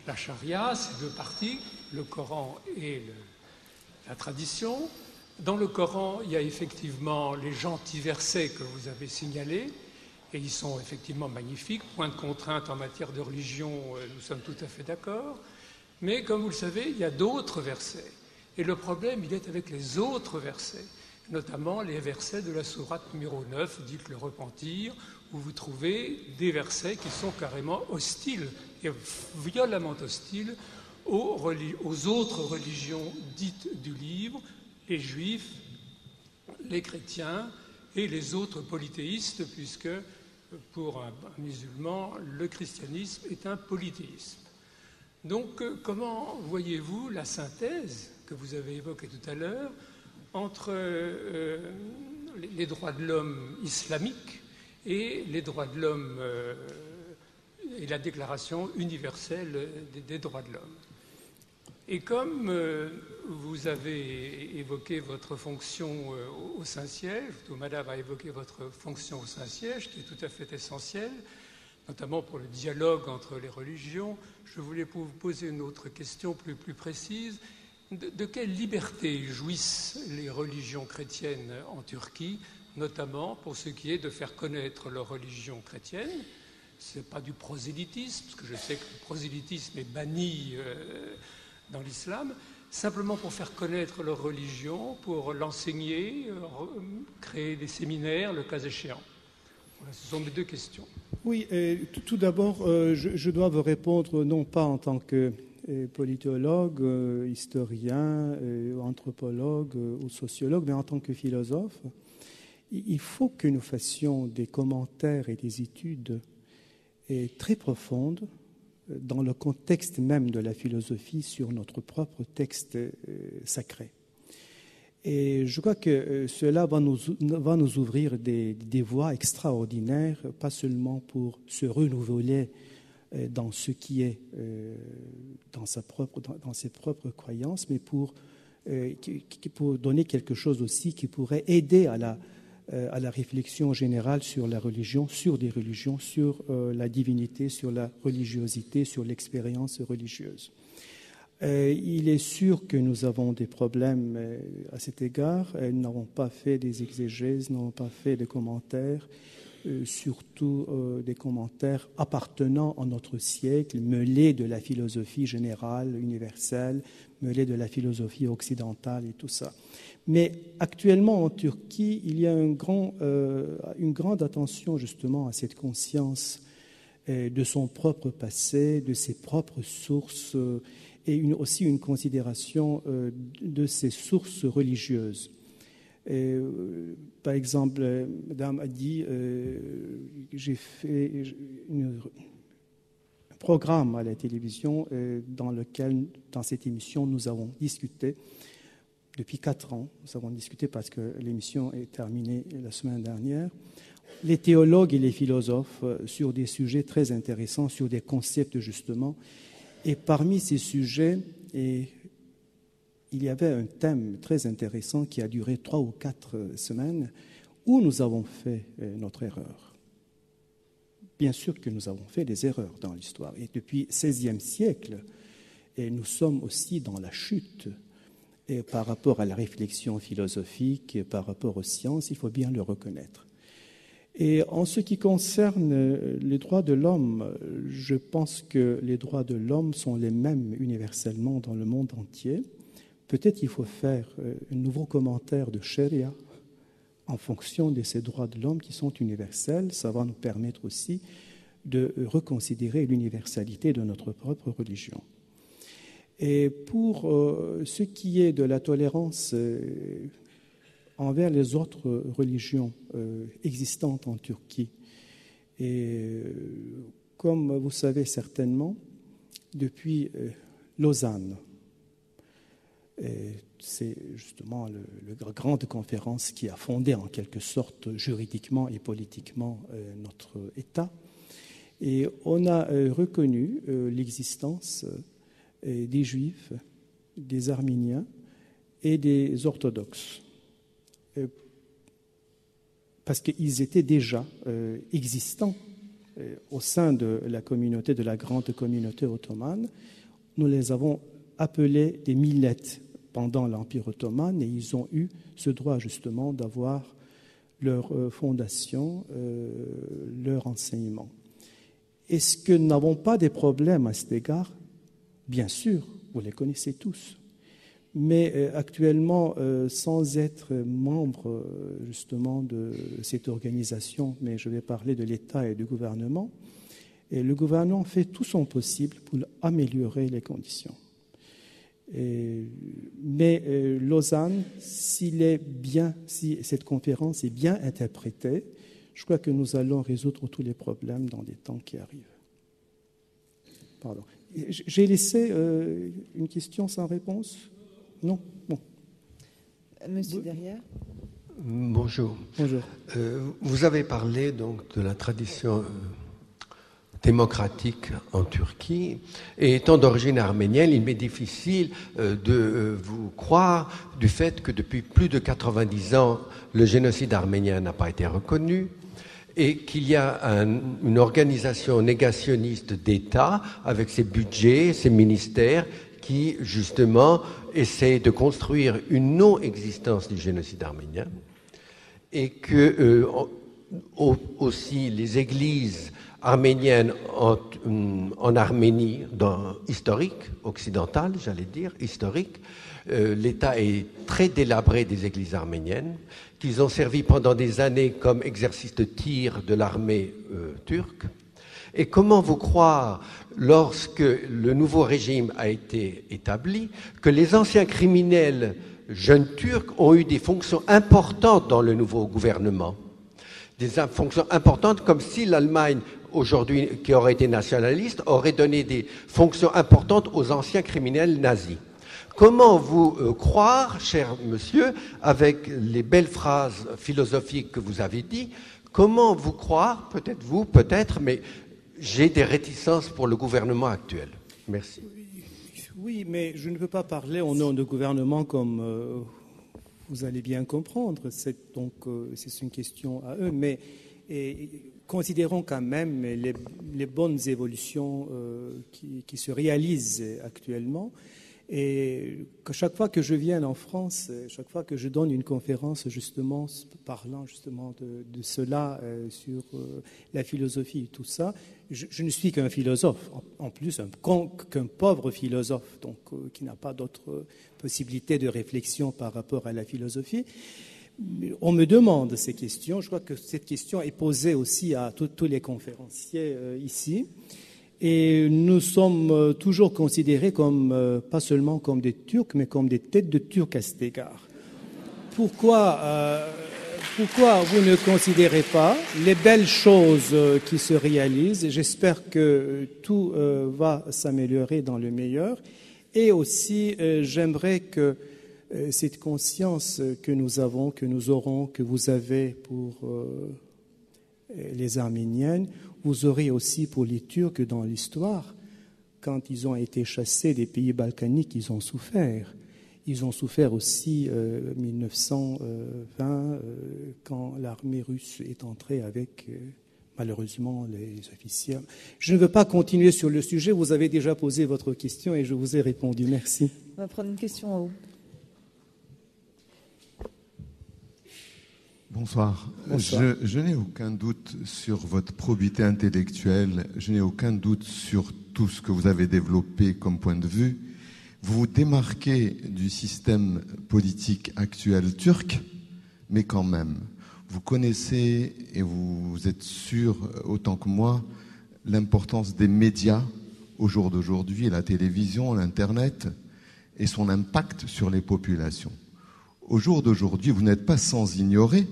La charia, c'est deux parties, le Coran et la tradition. Dans le Coran, il y a effectivement les gentils versets que vous avez signalés, et ils sont effectivement magnifiques. Point de contrainte en matière de religion, nous sommes tout à fait d'accord. Mais comme vous le savez, il y a d'autres versets. Et le problème, il est avec les autres versets, notamment les versets de la sourate numéro 9, dite le repentir, où vous trouvez des versets qui sont carrément hostiles, et violemment hostiles aux autres religions dites du livre, les juifs, les chrétiens et les autres polythéistes, puisque pour un musulman, le christianisme est un polythéisme. Donc, comment voyez-vous la synthèse que vous avez évoquée tout à l'heure entre les droits de l'homme islamiques et les droits de l'homme et la Déclaration universelle des droits de l'homme ? Et comme vous avez évoqué votre fonction au Saint-Siège, ou Madame a évoqué votre fonction au Saint-Siège, qui est tout à fait essentielle, notamment pour le dialogue entre les religions, je voulais vous poser une autre question plus précise. De quelle liberté jouissent les religions chrétiennes en Turquie, notamment pour ce qui est de faire connaître leur religion chrétienne? Ce n'est pas du prosélytisme, parce que je sais que le prosélytisme est banni dans l'islam, simplement pour faire connaître leur religion, pour l'enseigner, créer des séminaires, le cas échéant. Voilà, ce sont mes deux questions. Oui, tout d'abord, je dois vous répondre non pas en tant que politologue, historien, anthropologue ou sociologue, mais en tant que philosophe. Il faut que nous fassions des commentaires et des études très profondes dans le contexte même de la philosophie sur notre propre texte sacré. Et je crois que cela va nous ouvrir des voies extraordinaires, pas seulement pour se renouveler dans ce qui est dans ses propres croyances, mais pour donner quelque chose aussi qui pourrait aider à la réflexion générale sur la religion, sur des religions, sur la divinité, sur la religiosité, sur l'expérience religieuse. Il est sûr que nous avons des problèmes à cet égard. Nous n'avons pas fait des exégèses, nous n'avons pas fait de commentaires, surtout des commentaires appartenant à notre siècle, mêlés de la philosophie générale, universelle, mêlés de la philosophie occidentale et tout ça. Mais actuellement en Turquie, il y a une grande attention justement à cette conscience de son propre passé, de ses propres sources, et aussi une considération de ses sources religieuses. Par exemple, Madame a dit, j'ai fait un programme à la télévision dans cette émission, nous avons discuté depuis 4 ans. Nous avons discuté parce que l'émission est terminée la semaine dernière. Les théologues et les philosophes sur des sujets très intéressants, sur des concepts justement. Et parmi ces sujets, il y avait un thème très intéressant qui a duré 3 ou 4 semaines où nous avons fait notre erreur. Bien sûr que nous avons fait des erreurs dans l'histoire. Et depuis le XVIe siècle, nous sommes aussi dans la chute. Et par rapport à la réflexion philosophique, par rapport aux sciences, il faut bien le reconnaître. Et en ce qui concerne les droits de l'homme, je pense que les droits de l'homme sont les mêmes universellement dans le monde entier. Peut-être qu'il faut faire un nouveau commentaire de Sharia en fonction de ces droits de l'homme qui sont universels. Ça va nous permettre aussi de reconsidérer l'universalité de notre propre religion. Et pour ce qui est de la tolérance envers les autres religions existantes en Turquie, et comme vous savez certainement, depuis Lausanne, c'est justement la grande conférence qui a fondé en quelque sorte juridiquement et politiquement notre État, et on a reconnu l'existence des Juifs, des Arméniens et des orthodoxes, parce qu'ils étaient déjà existants au sein de la communauté, de la grande communauté ottomane. Nous les avons appelés des millettes pendant l'Empire ottoman, et ils ont eu ce droit justement d'avoir leur fondation, leur enseignement. Est-ce que nous n'avons pas des problèmes à cet égard? Bien sûr, vous les connaissez tous. Mais actuellement, sans être membre justement de cette organisation, mais je vais parler de l'État et du gouvernement, et le gouvernement fait tout son possible pour améliorer les conditions. Mais Lausanne, si cette conférence est bien interprétée, je crois que nous allons résoudre tous les problèmes dans les temps qui arrivent. Pardon. J'ai laissé une question sans réponse? Non? Bon. Monsieur derrière. Bonjour. Bonjour. Vous avez parlé donc de la tradition démocratique en Turquie. Et étant d'origine arménienne, il m'est difficile de vous croire du fait que depuis plus de 90 ans, le génocide arménien n'a pas été reconnu et qu'il y a une organisation négationniste d'État avec ses budgets, ses ministères qui, justement, essaie de construire une non-existence du génocide arménien et que aussi les églises arméniennes en Arménie, historique, occidentale, j'allais dire, historique, l'État est très délabré des églises arméniennes, qu'ils ont servi pendant des années comme exercice de tir de l'armée turque. Et comment vous croire, lorsque le nouveau régime a été établi, que les anciens criminels jeunes Turcs ont eu des fonctions importantes dans le nouveau gouvernement? Des fonctions importantes, comme si l'Allemagne, aujourd'hui, qui aurait été nationaliste, aurait donné des fonctions importantes aux anciens criminels nazis. Comment vous croire, cher monsieur, avec les belles phrases philosophiques que vous avez dites, comment vous croire, peut-être vous, peut-être, mais j'ai des réticences pour le gouvernement actuel. Merci. Oui, mais je ne peux pas parler au nom du gouvernement comme vous allez bien comprendre. C'est une question à eux, mais considérons quand même les bonnes évolutions qui se réalisent actuellement. Et que chaque fois que je viens en France, chaque fois que je donne une conférence justement parlant justement de cela sur la philosophie et tout ça, je ne suis qu'un philosophe, en plus qu'un pauvre philosophe, donc qui n'a pas d'autre possibilité de réflexion par rapport à la philosophie. On me demande ces questions. Je crois que cette question est posée aussi à tous les conférenciers ici. Et nous sommes toujours considérés comme, pas seulement comme des Turcs, mais comme des têtes de Turcs à cet égard. Pourquoi vous ne considérez pas les belles choses qui se réalisent? J'espère que tout va s'améliorer dans le meilleur. Et aussi, j'aimerais que cette conscience que nous avons, que nous aurons, que vous avez pour les Arméniennes, vous aurez aussi pour les Turcs dans l'histoire. Quand ils ont été chassés des pays balkaniques, ils ont souffert. Ils ont souffert aussi en 1920, quand l'armée russe est entrée avec, malheureusement, les officiers. Je ne veux pas continuer sur le sujet. Vous avez déjà posé votre question et je vous ai répondu. Merci. On va prendre une question en haut. Bonsoir. Bonsoir. Je n'ai aucun doute sur votre probité intellectuelle, je n'ai aucun doute sur tout ce que vous avez développé comme point de vue. Vous vous démarquez du système politique actuel turc, mais quand même, vous connaissez et vous êtes sûr, autant que moi, l'importance des médias au jour d'aujourd'hui, la télévision, l'Internet, et son impact sur les populations. Au jour d'aujourd'hui, vous n'êtes pas sans ignorer,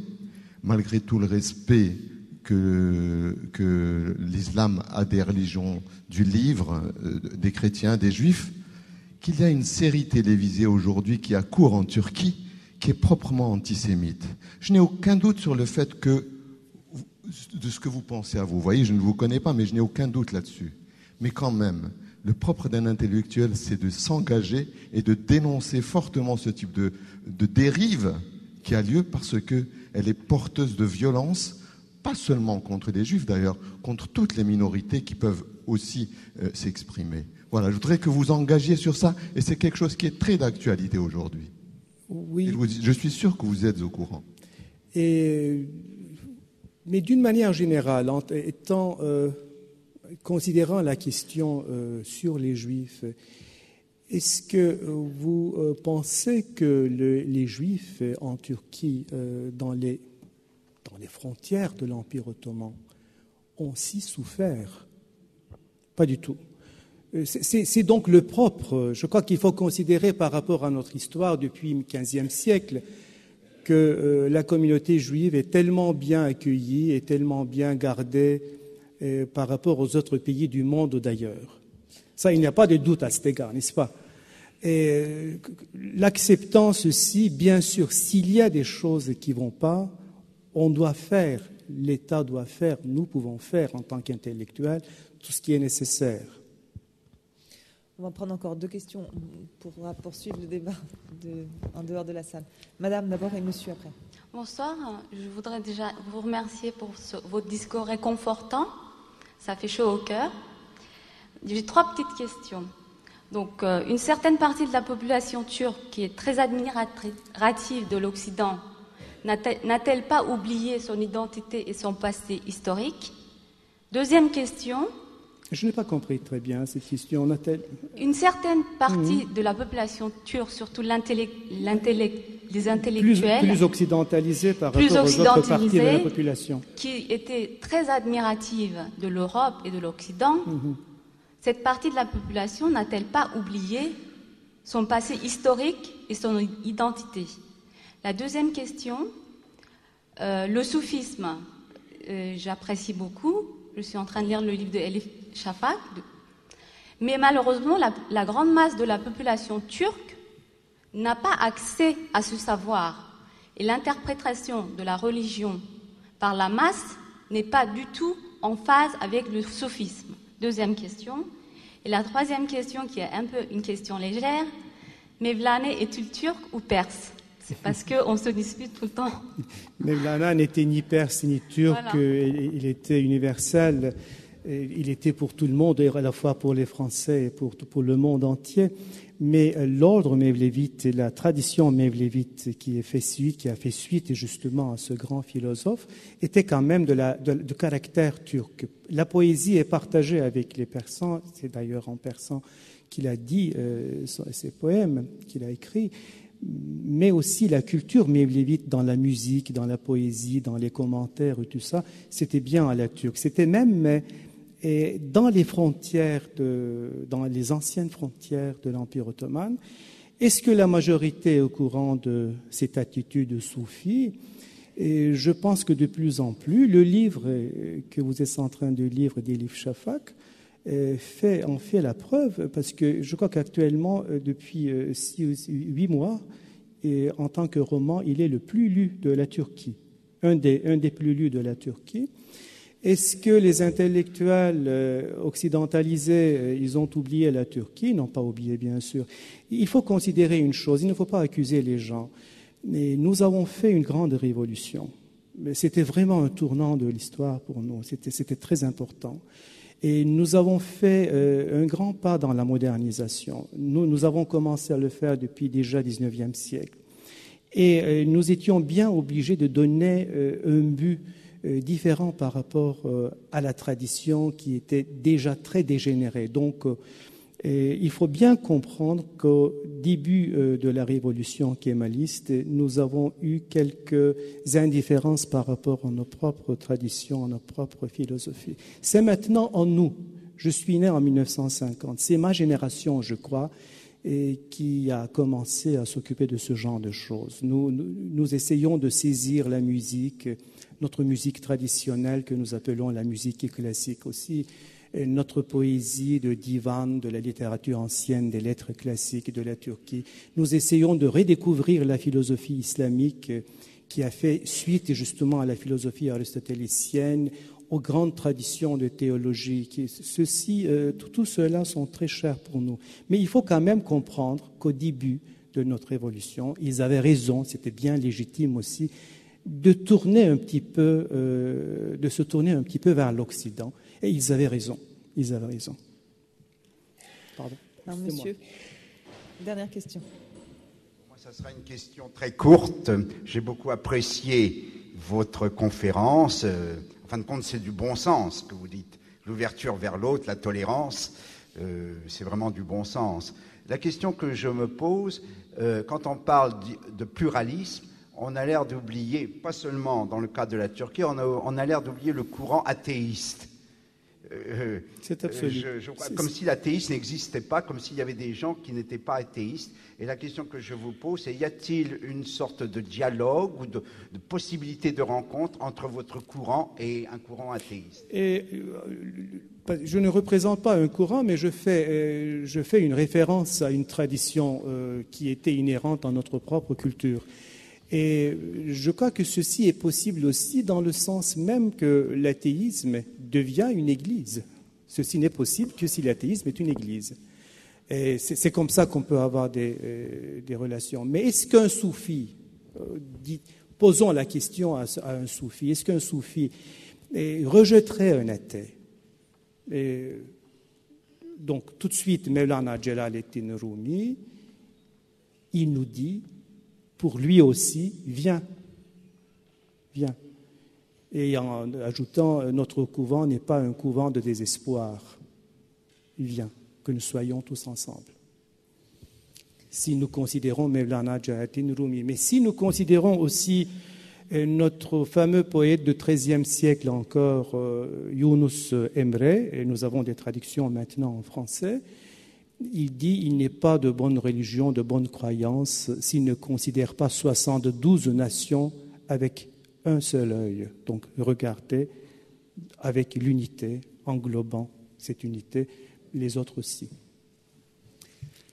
malgré tout le respect que l'islam a des religions du livre, des chrétiens, des juifs, qu'il y a une série télévisée aujourd'hui qui a cours en Turquie, qui est proprement antisémite. Je n'ai aucun doute sur le fait que, de ce que vous pensez à vous. Vous voyez, je ne vous connais pas, mais je n'ai aucun doute là-dessus. Mais quand même, le propre d'un intellectuel, c'est de s'engager et de dénoncer fortement ce type de dérive qui a lieu parce qu'elle est porteuse de violence, pas seulement contre les juifs d'ailleurs, contre toutes les minorités qui peuvent aussi s'exprimer. Voilà, je voudrais que vous engagiez sur ça et c'est quelque chose qui est très d'actualité aujourd'hui. Oui. Je suis sûr que vous êtes au courant. Mais d'une manière générale, considérant la question sur les Juifs, est-ce que vous pensez que les Juifs en Turquie, dans les frontières de l'Empire ottoman, ont si souffert? Pas du tout. C'est donc le propre. Je crois qu'il faut considérer par rapport à notre histoire depuis le XVe siècle que la communauté juive est tellement bien accueillie et tellement bien gardée par rapport aux autres pays du monde d'ailleurs. Ça, il n'y a pas de doute à cet égard, n'est-ce pas? Et l'acceptant ceci, bien sûr, s'il y a des choses qui ne vont pas, on doit faire l'État doit faire, nous pouvons faire en tant qu'intellectuels tout ce qui est nécessaire. On va prendre encore 2 questions pour poursuivre le débat en dehors de la salle. Madame d'abord et monsieur après. Bonsoir, je voudrais déjà vous remercier pour votre discours réconfortant. Ça fait chaud au cœur. J'ai 3 petites questions. Donc, une certaine partie de la population turque qui est très admirative de l'Occident n'a-t-elle pas oublié son identité et son passé historique? Deuxième question. Je n'ai pas compris très bien cette question. Une certaine partie de la population turque, surtout les intellectuels, plus occidentalisés par rapport aux autres parties de la population, qui étaient très admirative de l'Europe et de l'Occident, cette partie de la population n'a-t-elle pas oublié son passé historique et son identité? La deuxième question, le soufisme, j'apprécie beaucoup. Je suis en train de lire le livre de Elif Shafak. Mais malheureusement, la grande masse de la population turque n'a pas accès à ce savoir. Et l'interprétation de la religion par la masse n'est pas du tout en phase avec le soufisme. Deuxième question. Et la troisième question, qui est un peu une question légère, Mevlana est-il turc ou perse? C'est parce qu'on se dispute tout le temps. Mevlana n'était ni perse ni turc, Voilà. Il était universel, il était pour tout le monde, à la fois pour les Français et pour le monde entier. Mais l'ordre mevlévite et la tradition mevlévite qui a fait suite justement à ce grand philosophe était quand même de caractère turc. La poésie est partagée avec les Persans, c'est d'ailleurs en persan qu'il a dit ses poèmes, qu'il a écrits. Mais aussi la culture mevlévite dans la musique, dans la poésie, dans les commentaires et tout ça, c'était bien à la turque. C'était même dans les frontières, dans les anciennes frontières de l'Empire ottoman. Est-ce que la majorité est au courant de cette attitude soufie? Et je pense que de plus en plus, le livre que vous êtes en train de lire d'Elif Shafak en fait la preuve, parce que je crois qu'actuellement, depuis 8 mois, et en tant que roman, il est le plus lu de la Turquie, un des plus lus de la Turquie. Est-ce que les intellectuels occidentalisés, ils ont oublié la Turquie? Ils n'ont pas oublié, bien sûr. Il faut considérer une chose, il ne faut pas accuser les gens. Mais nous avons fait une grande révolution. C'était vraiment un tournant de l'histoire pour nous, c'était très important. Et nous avons fait un grand pas dans la modernisation. Nous avons commencé à le faire depuis déjà le 19e siècle. Et nous étions bien obligés de donner un but différent par rapport à la tradition qui était déjà très dégénérée. Donc, il faut bien comprendre qu'au début de la révolution kémaliste, nous avons eu quelques indifférences par rapport à nos propres traditions, à nos propres philosophies. C'est maintenant en nous. Je suis né en 1950. C'est ma génération, je crois, qui a commencé à s'occuper de ce genre de choses. Nous essayons de saisir la musique, notre musique traditionnelle que nous appelons la musique classique aussi, notre poésie de divan, de la littérature ancienne, des lettres classiques de la Turquie. Nous essayons de redécouvrir la philosophie islamique qui a fait suite justement à la philosophie aristotélicienne, aux grandes traditions de théologie. Tout cela sont très chers pour nous. Mais il faut quand même comprendre qu'au début de notre révolution, ils avaient raison, c'était bien légitime aussi, de se tourner un petit peu vers l'Occident. Et ils avaient raison. Ils avaient raison. Pardon. Non, monsieur. Dernière question. Moi, ça sera une question très courte. J'ai beaucoup apprécié votre conférence. En fin de compte, c'est du bon sens que vous dites. L'ouverture vers l'autre, la tolérance, c'est vraiment du bon sens. La question que je me pose, quand on parle de pluralisme, on a l'air d'oublier, pas seulement dans le cas de la Turquie, on a l'air d'oublier le courant athéiste. C'est absolu. Comme si l'athéisme n'existait pas, comme s'il y avait des gens qui n'étaient pas athéistes. Et la question que je vous pose, c'est y a-t-il une sorte de dialogue ou de possibilité de rencontre entre votre courant et un courant athéiste? Je ne représente pas un courant, mais je fais une référence à une tradition qui était inhérente à notre propre culture. Et je crois que ceci est possible aussi dans le sens même que l'athéisme devient une église. Ceci n'est possible que si l'athéisme est une église. Et c'est comme ça qu'on peut avoir des relations. Mais est-ce qu'un soufi, posons la question à un soufi, est-ce qu'un soufi rejetterait un athée? Et donc tout de suite, Mevlana Jalaluddin Rumi, il nous dit, pour lui aussi, viens. Et en ajoutant, notre couvent n'est pas un couvent de désespoir. Viens, que nous soyons tous ensemble. Si nous considérons Mevlana Jalaluddin Rumi, mais si nous considérons aussi notre fameux poète du XIIIe siècle encore, Yunus Emre, et nous avons des traductions maintenant en français, il dit « Il n'est pas de bonne religion, de bonne croyance, s'il ne considère pas 72 nations avec un seul œil. » Donc regardez avec l'unité, englobant cette unité, les autres aussi.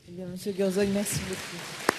Eh bien, Monsieur Gurzoi, merci beaucoup.